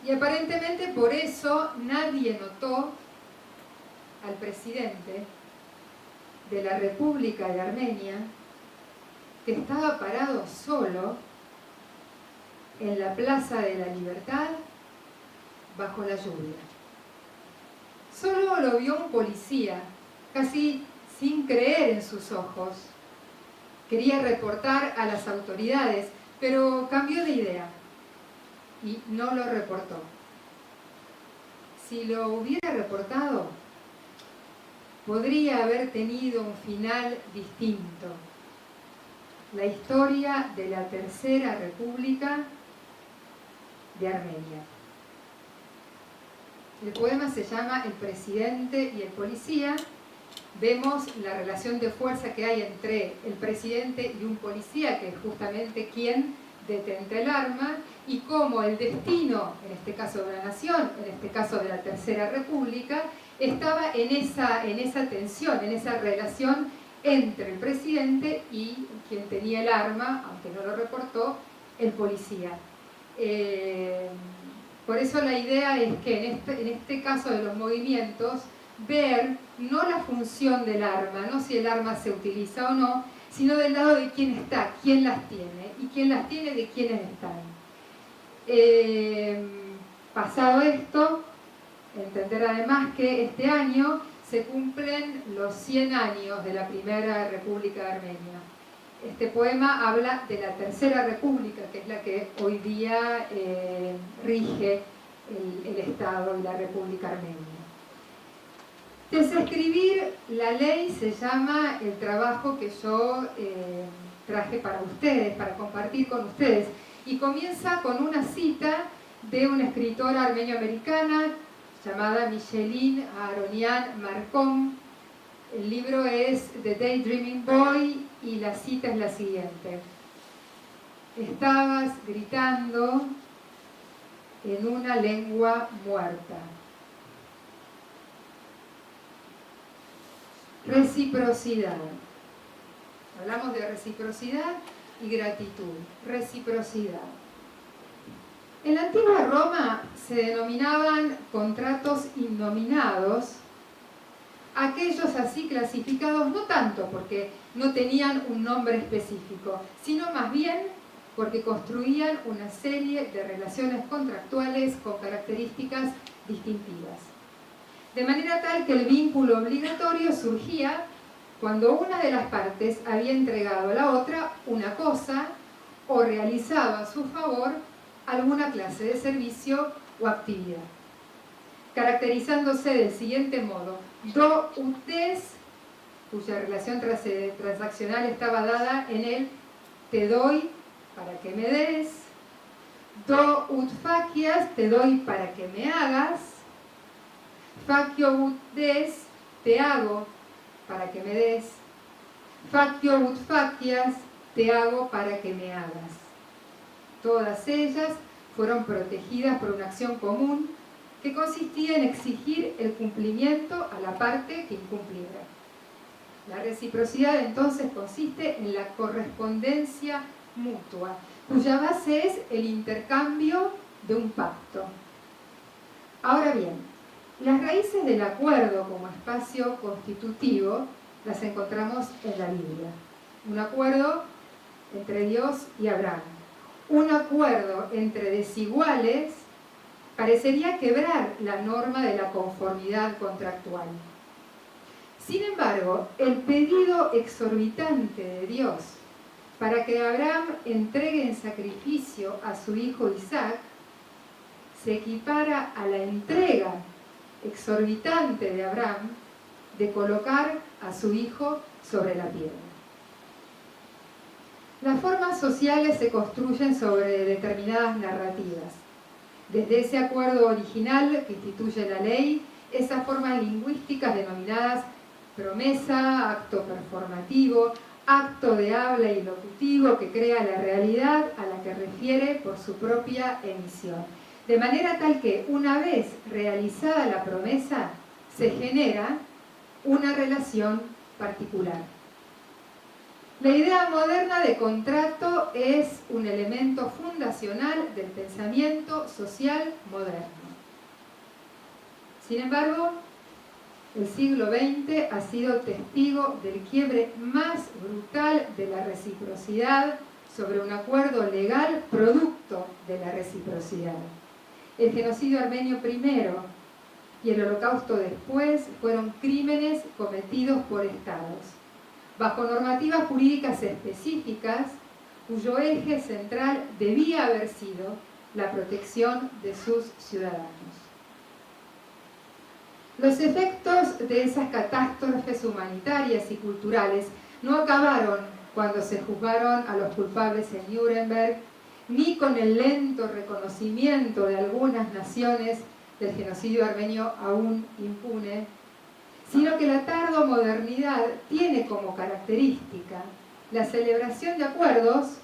Y aparentemente por eso nadie notó al presidente de la República de Armenia, que estaba parado solo en la Plaza de la Libertad bajo la lluvia. Solo lo vio un policía, casi sin creer en sus ojos. Quería reportar a las autoridades, pero cambió de idea y no lo reportó. Si lo hubiera reportado, podría haber tenido un final distinto. La historia de la Tercera República de Armenia. El poema se llama El presidente y el policía. Vemos la relación de fuerza que hay entre el presidente y un policía, que es justamente quien detenta el arma, y cómo el destino, en este caso de una nación, en este caso de la Tercera República, estaba en esa tensión, en esa relación entre el presidente y quien tenía el arma, aunque no lo reportó, el policía. Por eso la idea es que en este caso de los movimientos, ver no la función del arma, no si el arma se utiliza o no, sino del lado de quién está, quién las tiene, y quién las tiene de quiénes están. Pasado esto, entender además que este año se cumplen los 100 años de la Primera República de Armenia. Este poema habla de la Tercera República, que es la que hoy día rige el Estado y la República Armenia. Desescribir la ley se llama el trabajo que yo traje para ustedes, para compartir con ustedes, y comienza con una cita de una escritora armenio-americana llamada Micheline Aaronian Marcon. El libro es The Daydreaming Boy y la cita es la siguiente: estabas gritando en una lengua muerta. Reciprocidad. Hablamos de reciprocidad y gratitud. Reciprocidad. En la antigua Roma se denominaban contratos innominados aquellos así clasificados, no tanto porque no tenían un nombre específico, sino más bien porque construían una serie de relaciones contractuales con características distintivas. De manera tal que el vínculo obligatorio surgía cuando una de las partes había entregado a la otra una cosa o realizado a su favor alguna clase de servicio o actividad, caracterizándose del siguiente modo: do ut des, cuya relación transaccional estaba dada en el te doy para que me des; do ut facias, te doy para que me hagas; facio ut des, te hago para que me des; facio ut facias, te hago para que me hagas. Todas ellas fueron protegidas por una acción común que consistía en exigir el cumplimiento a la parte que incumpliera. La reciprocidad entonces consiste en la correspondencia mutua, cuya base es el intercambio de un pacto. Ahora bien, las raíces del acuerdo como espacio constitutivo las encontramos en la Biblia. Un acuerdo entre Dios y Abraham. Un acuerdo entre desiguales parecería quebrar la norma de la conformidad contractual. Sin embargo, el pedido exorbitante de Dios para que Abraham entregue en sacrificio a su hijo Isaac se equipara a la entrega exorbitante de Abraham de colocar a su hijo sobre la piedra. Las formas sociales se construyen sobre determinadas narrativas. Desde ese acuerdo original que instituye la ley, esas formas lingüísticas denominadas promesa, acto performativo, acto de habla y locutivo que crea la realidad a la que refiere por su propia emisión. De manera tal que una vez realizada la promesa, se genera una relación particular. La idea moderna de contrato es un elemento fundacional del pensamiento social moderno. Sin embargo, El siglo XX ha sido testigo del quiebre más brutal de la reciprocidad sobre un acuerdo legal producto de la reciprocidad. El genocidio armenio primero y el holocausto después fueron crímenes cometidos por estados, bajo normativas jurídicas específicas, cuyo eje central debía haber sido la protección de sus ciudadanos. Los efectos de esas catástrofes humanitarias y culturales no acabaron cuando se juzgaron a los culpables en Nuremberg, ni con el lento reconocimiento de algunas naciones del genocidio armenio aún impune, sino que la tardomodernidad tiene como característica la celebración de acuerdos,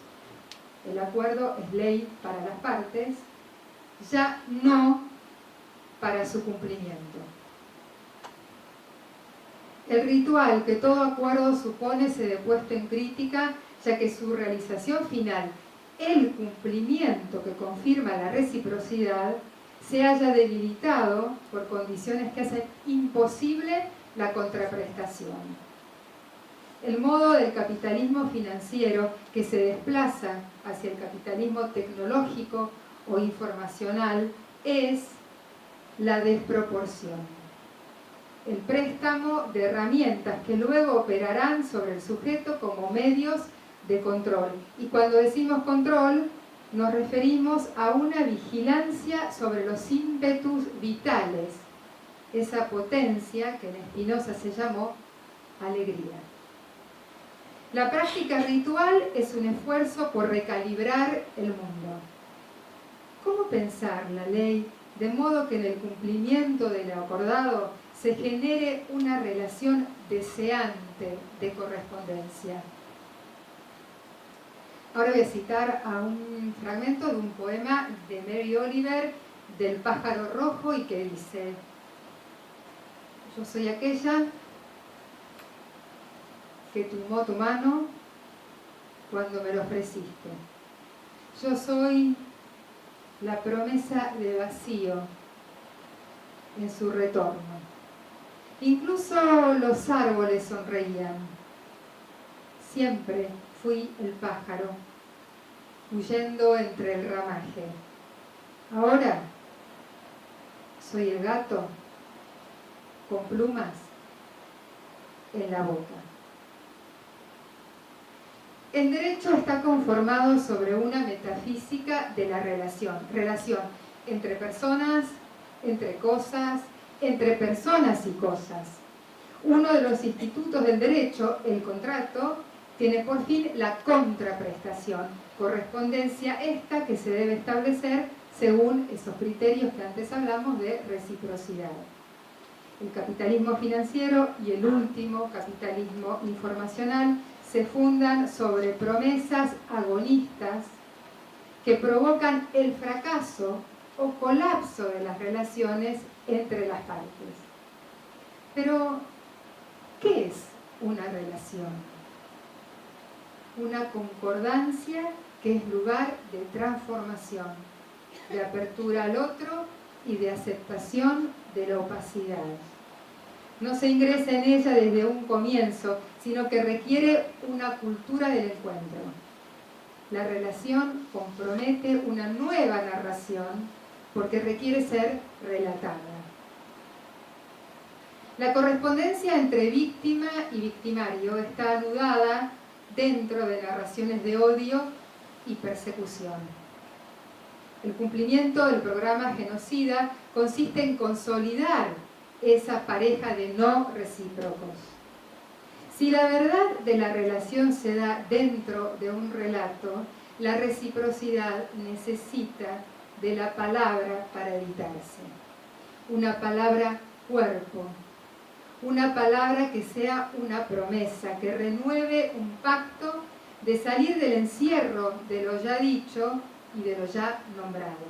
el acuerdo es ley para las partes, ya no para su cumplimiento. El ritual que todo acuerdo supone se ve puesto en crítica, ya que su realización final, el cumplimiento que confirma la reciprocidad, se haya debilitado por condiciones que hacen imposible la contraprestación. El modo del capitalismo financiero que se desplaza hacia el capitalismo tecnológico o informacional es la desproporción. El préstamo de herramientas que luego operarán sobre el sujeto como medios de control. Y cuando decimos control, nos referimos a una vigilancia sobre los ímpetus vitales, esa potencia que en Spinoza se llamó alegría. La práctica ritual es un esfuerzo por recalibrar el mundo. ¿Cómo pensar la ley de modo que en el cumplimiento de lo acordado se genere una relación deseante de correspondencia? Ahora voy a citar a un fragmento de un poema de Mary Oliver, del pájaro rojo, y que dice: yo soy aquella que tomó tu mano cuando me lo ofreciste. Yo soy la promesa de vacío en su retorno. Incluso los árboles sonreían. Siempre fui el pájaro, huyendo entre el ramaje. Ahora soy el gato con plumas en la boca. El derecho está conformado sobre una metafísica de la relación entre personas, entre cosas, entre personas y cosas. Uno de los institutos del derecho, el contrato, tiene por fin la contraprestación, correspondencia esta que se debe establecer según esos criterios que antes hablamos de reciprocidad. El capitalismo financiero y el último capitalismo informacional se fundan sobre promesas agonistas que provocan el fracaso o colapso de las relaciones entre las partes. Pero, ¿qué es una relación? Una concordancia que es lugar de transformación, de apertura al otro y de aceptación de la opacidad. No se ingresa en ella desde un comienzo, sino que requiere una cultura del encuentro. La relación compromete una nueva narración porque requiere ser relatada. La correspondencia entre víctima y victimario está anudada dentro de narraciones de odio y persecución. El cumplimiento del programa genocida consiste en consolidar esa pareja de no recíprocos. Si la verdad de la relación se da dentro de un relato, la reciprocidad necesita de la palabra para editarse. Una palabra cuerpo. Una palabra que sea una promesa, que renueve un pacto de salir del encierro de lo ya dicho y de lo ya nombrado.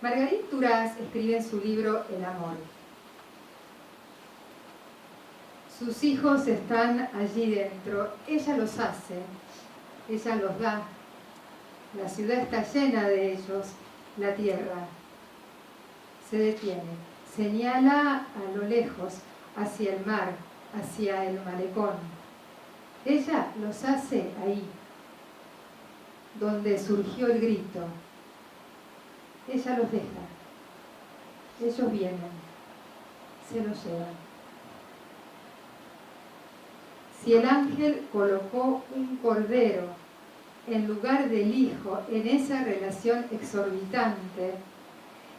Marguerite Duras escribe en su libro El amor: sus hijos están allí dentro, ella los hace, ella los da. La ciudad está llena de ellos, la tierra se detiene, señala a lo lejos, hacia el mar, hacia el malecón. Ella los hace ahí, donde surgió el grito. Ella los deja. Ellos vienen, se los llevan. Si el ángel colocó un cordero en lugar del hijo en esa relación exorbitante,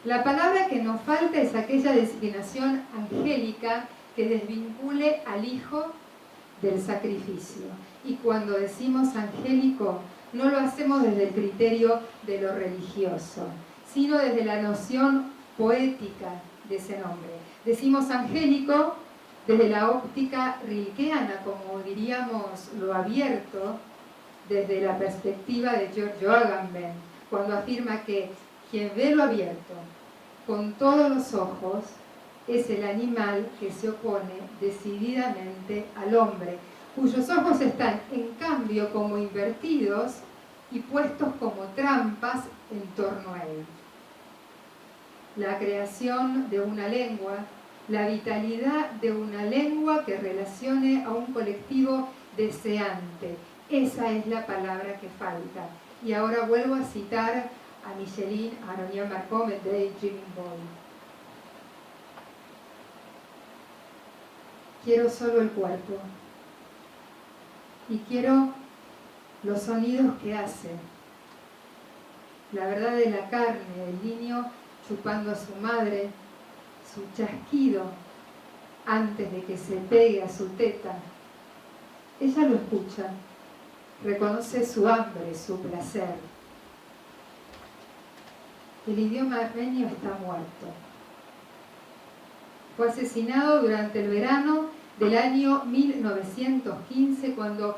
la palabra que nos falta es aquella designación angélica que desvincule al hijo del sacrificio. Y cuando decimos angélico, no lo hacemos desde el criterio de lo religioso, sino desde la noción poética de ese nombre. Decimos angélico desde la óptica rilkeana, como diríamos lo abierto, desde la perspectiva de Giorgio Agamben, cuando afirma que quien ve lo abierto con todos los ojos es el animal que se opone decididamente al hombre, cuyos ojos están en cambio como invertidos y puestos como trampas en torno a él. La creación de una lengua, la vitalidad de una lengua que relacione a un colectivo deseante. Esa es la palabra que falta. Y ahora vuelvo a citar a Micheline Aronian-Marcom de Daydreaming Boy. Quiero solo el cuerpo. Y quiero los sonidos que hace. La verdad de la carne, del niño chupando a su madre, su chasquido antes de que se pegue a su teta. Ella lo escucha, reconoce su hambre, su placer. El idioma armenio está muerto. Fue asesinado durante el verano del año 1915, cuando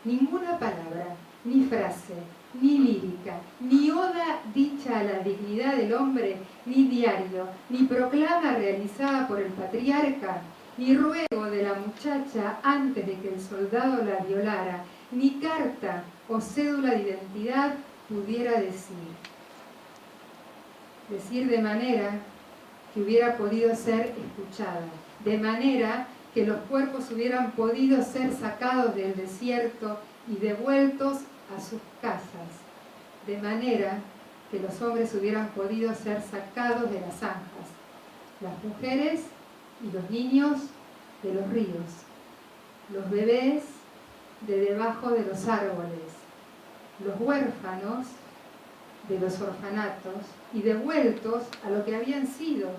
ninguna palabra, ni frase, ni lírica, ni oda dicha a la dignidad del hombre, ni diario, ni proclama realizada por el patriarca, ni ruego de la muchacha antes de que el soldado la violara, ni carta o cédula de identidad pudiera decir. Decir de manera que hubiera podido ser escuchada, de manera que los cuerpos hubieran podido ser sacados del desierto y devueltos a sus casas, de manera que los hombres hubieran podido ser sacados de las zanjas, las mujeres y los niños de los ríos, los bebés de debajo de los árboles, los huérfanos de los orfanatos y devueltos a lo que habían sido.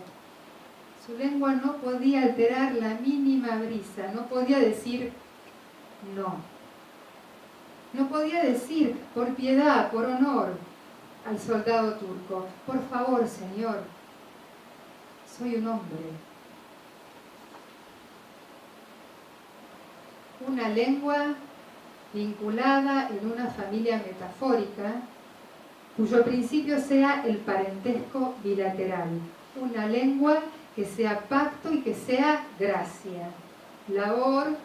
Su lengua no podía alterar la mínima brisa, no podía decir no. No podía decir, por piedad, por honor, al soldado turco, por favor, señor, soy un hombre. Una lengua vinculada en una familia metafórica, cuyo principio sea el parentesco bilateral. Una lengua que sea pacto y que sea gracia. Labor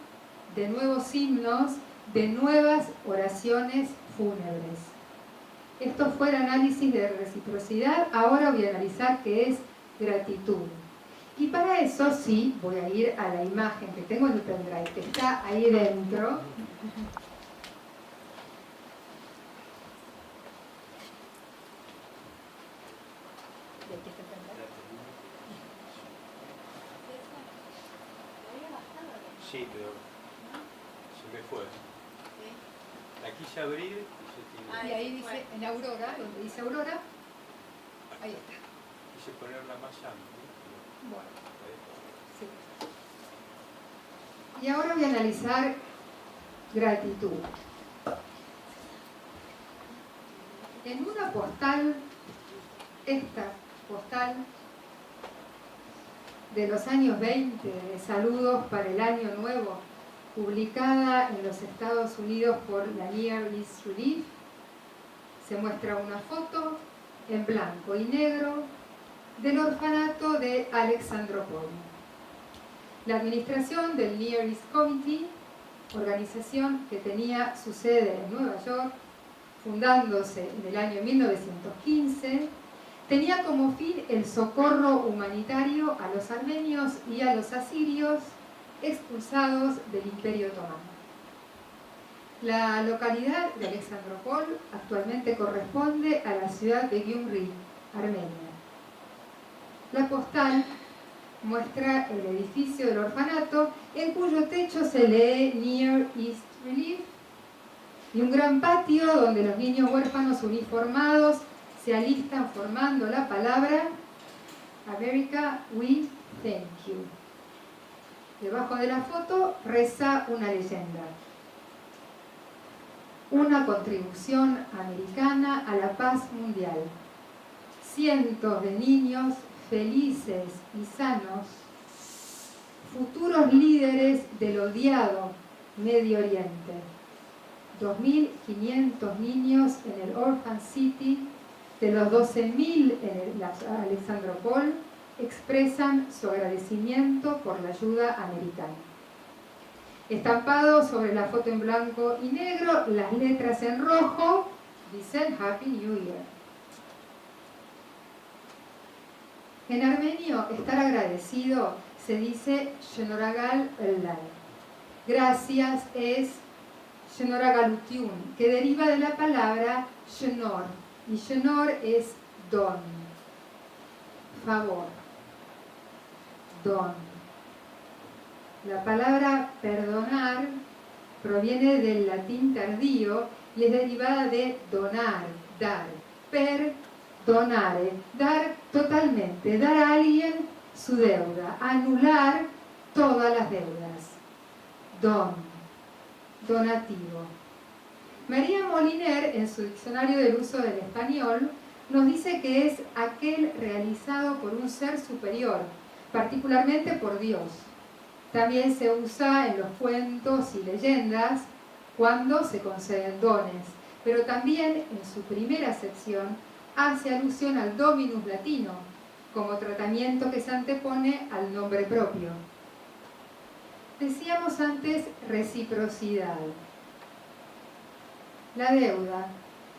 de nuevos himnos, de nuevas oraciones fúnebres. Esto fue el análisis de reciprocidad. Ahora voy a analizar qué es gratitud. Y para eso sí, voy a ir a la imagen que tengo en el pendrive, que está ahí dentro. Sí, pero se me fue. La quise abrir y se tiró. Y ahí dice, en Aurora, donde dice Aurora, ahí está. Quise ponerla más amplia. Bueno, sí. Y ahora voy a analizar gratitud. En una postal, esta postal de los años 20, de saludos para el año nuevo, publicada en los Estados Unidos por la Near East Relief, se muestra una foto en blanco y negro del orfanato de Alexandropol. La administración del Near East Committee, organización que tenía su sede en Nueva York, fundándose en el año 1915, tenía como fin el socorro humanitario a los armenios y a los asirios expulsados del Imperio Otomano. La localidad de Alexandropol actualmente corresponde a la ciudad de Gyumri, Armenia. La postal muestra el edificio del orfanato, en cuyo techo se lee Near East Relief, y un gran patio donde los niños huérfanos uniformados se alistan formando la palabra America, we thank you. Debajo de la foto reza una leyenda: una contribución americana a la paz mundial. Cientos de niños felices y sanos, futuros líderes del odiado Medio Oriente. 2.500 niños en el Orphan City, de los 12.000 en Alexandropol, expresan su agradecimiento por la ayuda americana. Estampado sobre la foto en blanco y negro, las letras en rojo dicen Happy New Year. En armenio, estar agradecido se dice Shenoragal Elday. Gracias es Shenoragalutiun, que deriva de la palabra Shenor, y Shenor es don, favor, don. La palabra perdonar proviene del latín tardío y es derivada de donar, dar, perdonare, dar totalmente, dar a alguien su deuda, anular todas las deudas, don, donativo. María Moliner, en su diccionario del uso del español, nos dice que es aquel realizado por un ser superior, particularmente por Dios. También se usa en los cuentos y leyendas cuando se conceden dones, pero también en su primera acepción hace alusión al dominus latino, como tratamiento que se antepone al nombre propio. Decíamos antes reciprocidad. La deuda,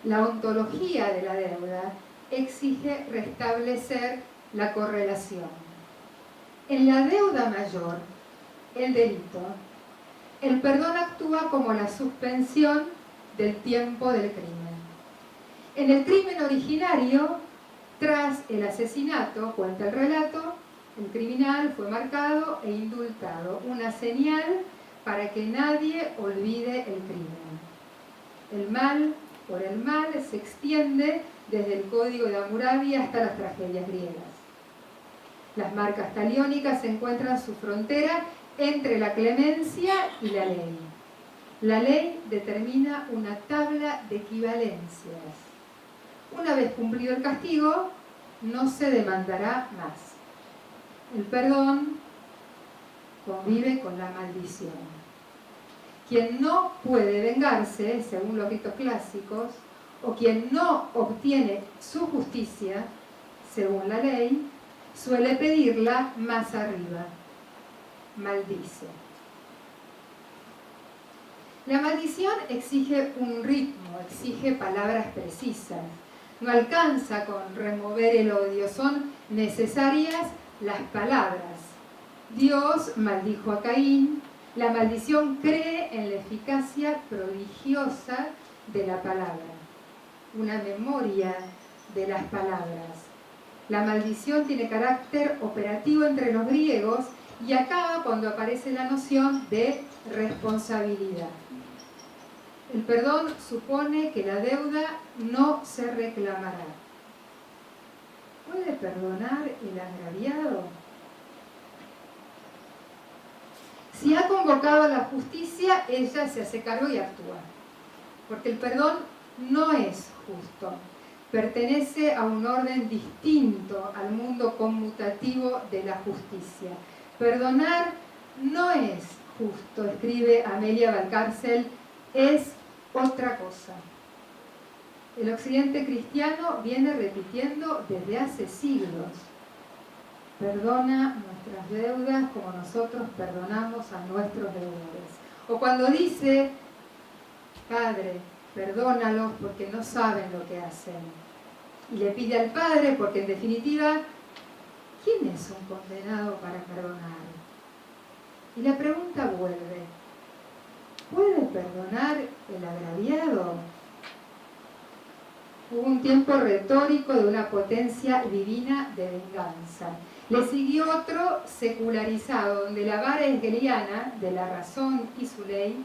la ontología de la deuda, exige restablecer la correlación. En la deuda mayor, el delito, el perdón actúa como la suspensión del tiempo del crimen. En el crimen originario, tras el asesinato, cuenta el relato, el criminal fue marcado e indultado, una señal para que nadie olvide el crimen. El mal por el mal se extiende desde el Código de Hammurabi hasta las tragedias griegas. Las marcas taliónicas encuentran su frontera entre la clemencia y la ley. La ley determina una tabla de equivalencias. Una vez cumplido el castigo, no se demandará más. El perdón convive con la maldición. Quien no puede vengarse, según los ritos clásicos, o quien no obtiene su justicia, según la ley, suele pedirla más arriba. Maldice. La maldición exige un ritmo, exige palabras precisas. No alcanza con remover el odio, son necesarias las palabras. Dios maldijo a Caín. La maldición cree en la eficacia prodigiosa de la palabra, una memoria de las palabras. La maldición tiene carácter operativo entre los griegos y acaba cuando aparece la noción de responsabilidad. El perdón supone que la deuda no se reclamará. ¿Puede perdonar el agraviado? Si ha convocado a la justicia, ella se hace cargo y actúa. Porque el perdón no es justo. Pertenece a un orden distinto al mundo conmutativo de la justicia. Perdonar no es justo, escribe Amelia Valcárcel, es otra cosa. El occidente cristiano viene repitiendo desde hace siglos: perdona nuestras deudas como nosotros perdonamos a nuestros deudores. O cuando dice: Padre, perdónalos porque no saben lo que hacen. y le pide al Padre, porque en definitiva, ¿quién es un condenado para perdonar? Y la pregunta vuelve, ¿puede perdonar el agraviado? Hubo un tiempo retórico de una potencia divina de venganza. Le siguió otro secularizado, donde la vara hegeliana de la razón y su ley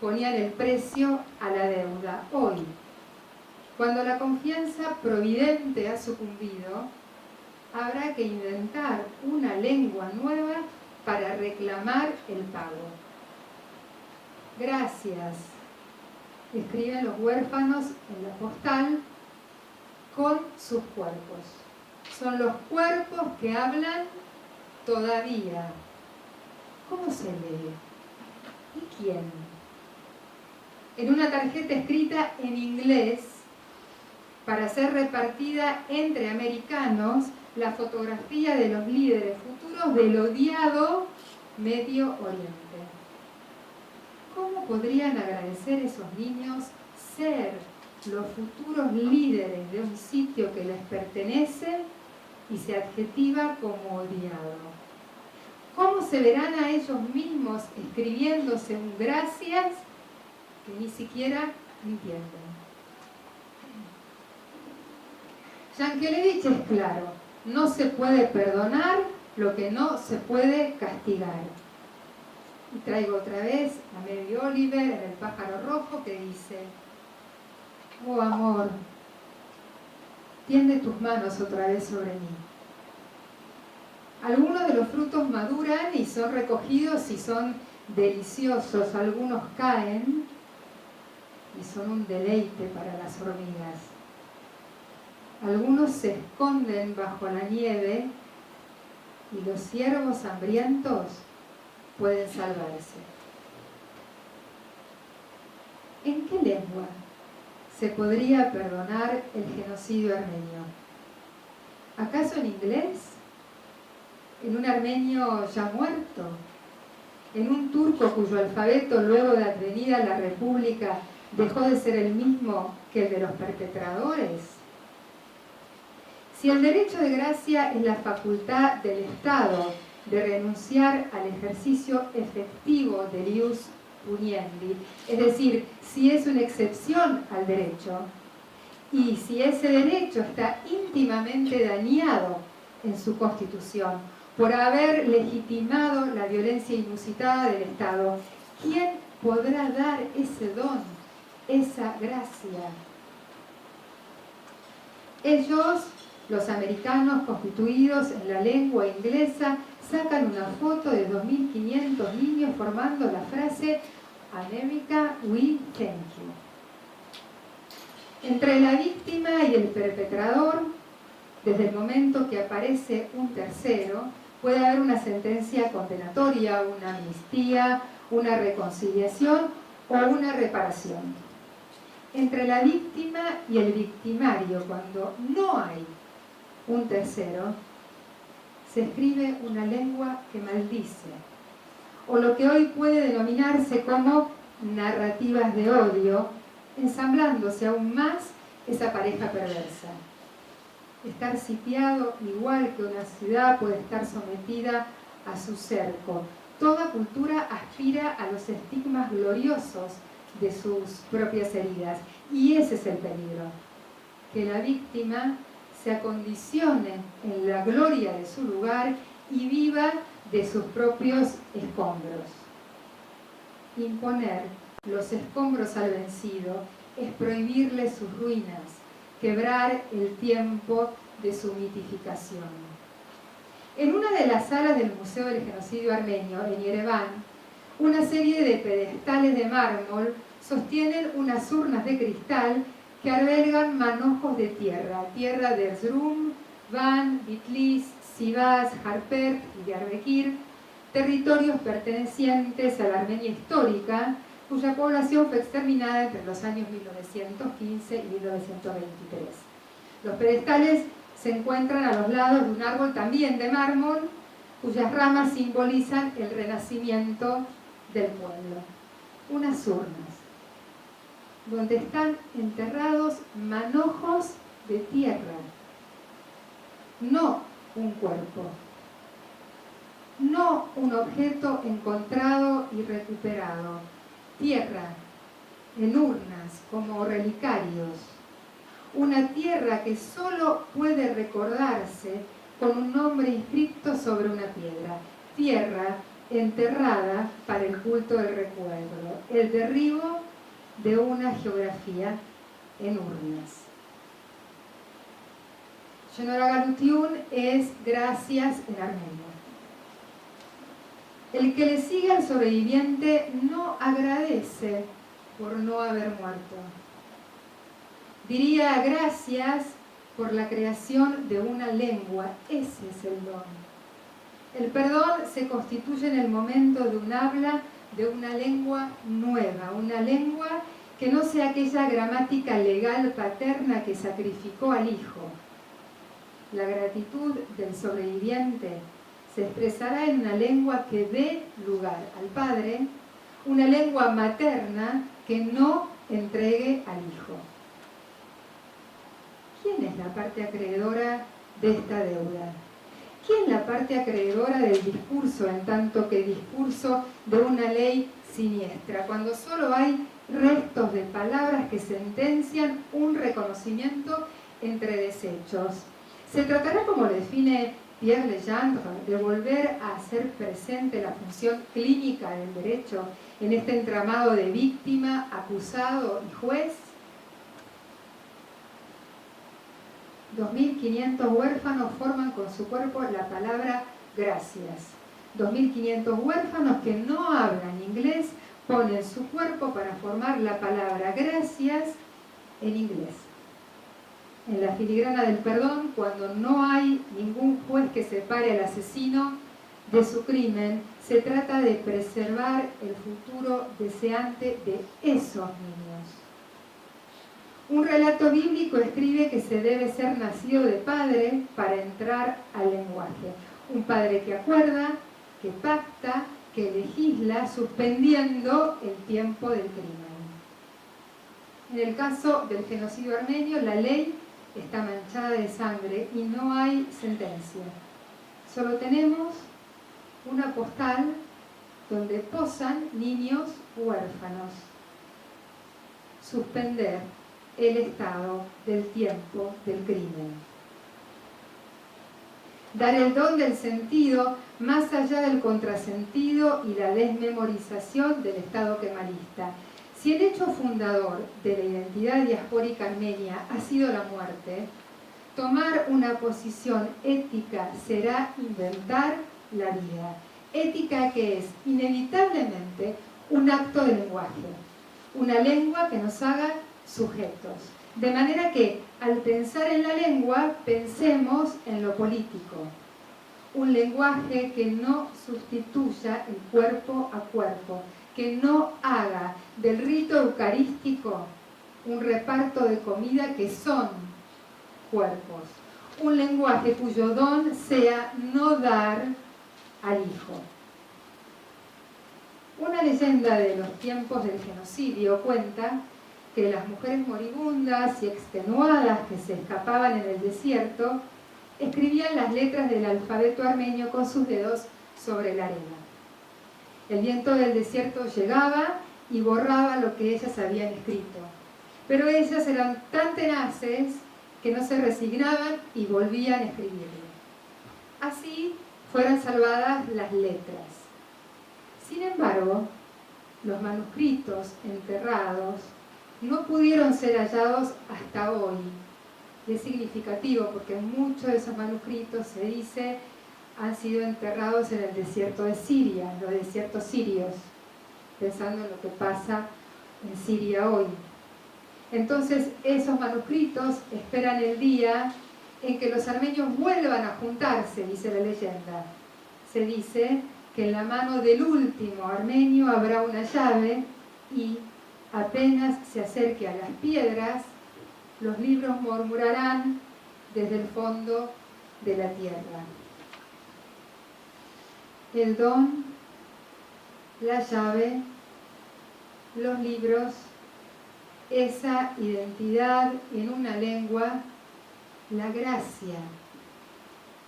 ponían el precio a la deuda. Hoy, cuando la confianza providente ha sucumbido, habrá que inventar una lengua nueva para reclamar el pago. Gracias, escriben los huérfanos en la postal con sus cuerpos. Son los cuerpos que hablan todavía. ¿Cómo se lee? ¿Y quién? En una tarjeta escrita en inglés para ser repartida entre americanos, la fotografía de los líderes futuros del odiado Medio Oriente. ¿Cómo podrían agradecer esos niños ser los futuros líderes de un sitio que les pertenece y se adjetiva como odiado? ¿Cómo se verán a ellos mismos escribiéndose un gracias que ni siquiera entienden? Yankelevich es claro, no se puede perdonar lo que no se puede castigar. Y traigo otra vez a Mary Oliver en El pájaro rojo que dice, oh amor, tiende tus manos otra vez sobre mí. Algunos de los frutos maduran y son recogidos y son deliciosos, algunos caen y son un deleite para las hormigas. Algunos se esconden bajo la nieve y los ciervos hambrientos pueden salvarse. ¿En qué lengua se podría perdonar el genocidio armenio? ¿Acaso en inglés? ¿En un armenio ya muerto? ¿En un turco cuyo alfabeto luego de advenida la República dejó de ser el mismo que el de los perpetradores? Si el derecho de gracia es la facultad del Estado de renunciar al ejercicio efectivo del ius puniendi, es decir, si es una excepción al derecho, y si ese derecho está íntimamente dañado en su constitución por haber legitimado la violencia inusitada del Estado, ¿quién podrá dar ese don, esa gracia? Ellos, los americanos constituidos en la lengua inglesa, sacan una foto de 2.500 niños formando la frase America, we thank you. Entre la víctima y el perpetrador, desde el momento que aparece un tercero, puede haber una sentencia condenatoria, una amnistía, una reconciliación o una reparación. Entre la víctima y el victimario, cuando no hay un tercero, se escribe una lengua que maldice, o lo que hoy puede denominarse como narrativas de odio, ensamblándose aún más esa pareja perversa. Estar sitiado, igual que una ciudad, puede estar sometida a su cerco. Toda cultura aspira a los estigmas gloriosos de sus propias heridas, y ese es el peligro, que la víctima se acondicione en la gloria de su lugar y viva de sus propios escombros. Imponer los escombros al vencido es prohibirle sus ruinas, quebrar el tiempo de su mitificación. En una de las salas del Museo del Genocidio Armenio, en Yereván, una serie de pedestales de mármol sostienen unas urnas de cristal que albergan manojos de tierra de Erzurum, Van, Bitlis, Sivas, Harper y Diyarbakir, territorios pertenecientes a la Armenia histórica, cuya población fue exterminada entre los años 1915 y 1923. Los pedestales se encuentran a los lados de un árbol también de mármol, cuyas ramas simbolizan el renacimiento del pueblo. Unas urnas, donde están enterrados manojos de tierra, no un cuerpo, no un objeto encontrado y recuperado, tierra en urnas como relicarios, una tierra que solo puede recordarse con un nombre inscrito sobre una piedra, tierra enterrada para el culto del recuerdo, el derribo de una geografía en urnas. Yenora Galutiun es gracias en armenio. El que le sigue al sobreviviente no agradece por no haber muerto. Diría gracias por la creación de una lengua, ese es el don. El perdón se constituye en el momento de un habla de una lengua nueva, una lengua que no sea aquella gramática legal paterna que sacrificó al hijo. La gratitud del sobreviviente se expresará en una lengua que dé lugar al padre, una lengua materna que no entregue al hijo. ¿Quién es la parte acreedora de esta deuda? ¿Quién es la parte acreedora del discurso, en tanto que discurso de una ley siniestra, cuando solo hay restos de palabras que sentencian un reconocimiento entre desechos? Se tratará, como lo define Pierre Legendre, de volver a hacer presente la función clínica del derecho en este entramado de víctima, acusado y juez. 2.500 huérfanos forman con su cuerpo la palabra gracias. 2.500 huérfanos que no hablan inglés ponen su cuerpo para formar la palabra gracias en inglés. En la filigrana del perdón, cuando no hay ningún juez que separe al asesino de su crimen, se trata de preservar el futuro deseante de esos niños. Un relato bíblico escribe que se debe ser nacido de padre para entrar al lenguaje. Un padre que acuerda, que pacta, que legisla, suspendiendo el tiempo del crimen. En el caso del genocidio armenio, la ley está manchada de sangre y no hay sentencia. Solo tenemos una postal donde posan niños huérfanos. Suspender el estado del tiempo del crimen. Dar el don del sentido más allá del contrasentido y la desmemorización del estado kemalista. Si el hecho fundador de la identidad diaspórica armenia ha sido la muerte, tomar una posición ética será inventar la vida. Ética que es inevitablemente un acto de lenguaje, una lengua que nos haga sujetos. De manera que al pensar en la lengua, pensemos en lo político. Un lenguaje que no sustituya el cuerpo a cuerpo, que no haga del rito eucarístico un reparto de comida que son cuerpos. Un lenguaje cuyo don sea no dar al hijo. Una leyenda de los tiempos del genocidio cuenta que las mujeres moribundas y extenuadas que se escapaban en el desierto escribían las letras del alfabeto armenio con sus dedos sobre la arena. El viento del desierto llegaba y borraba lo que ellas habían escrito. Pero ellas eran tan tenaces que no se resignaban y volvían a escribirlo. Así fueron salvadas las letras. Sin embargo, los manuscritos enterrados no pudieron ser hallados hasta hoy. Y es significativo porque muchos de esos manuscritos, se dice, han sido enterrados en el desierto de Siria, en los desiertos sirios, pensando en lo que pasa en Siria hoy. Entonces, esos manuscritos esperan el día en que los armenios vuelvan a juntarse, dice la leyenda. Se dice que en la mano del último armenio habrá una llave y apenas se acerque a las piedras, los libros murmurarán desde el fondo de la tierra. El don, la llave, los libros, esa identidad en una lengua la gracia.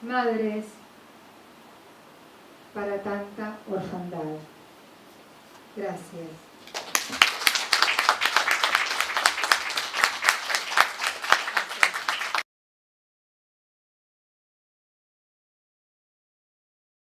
Madres para tanta orfandad. Gracias.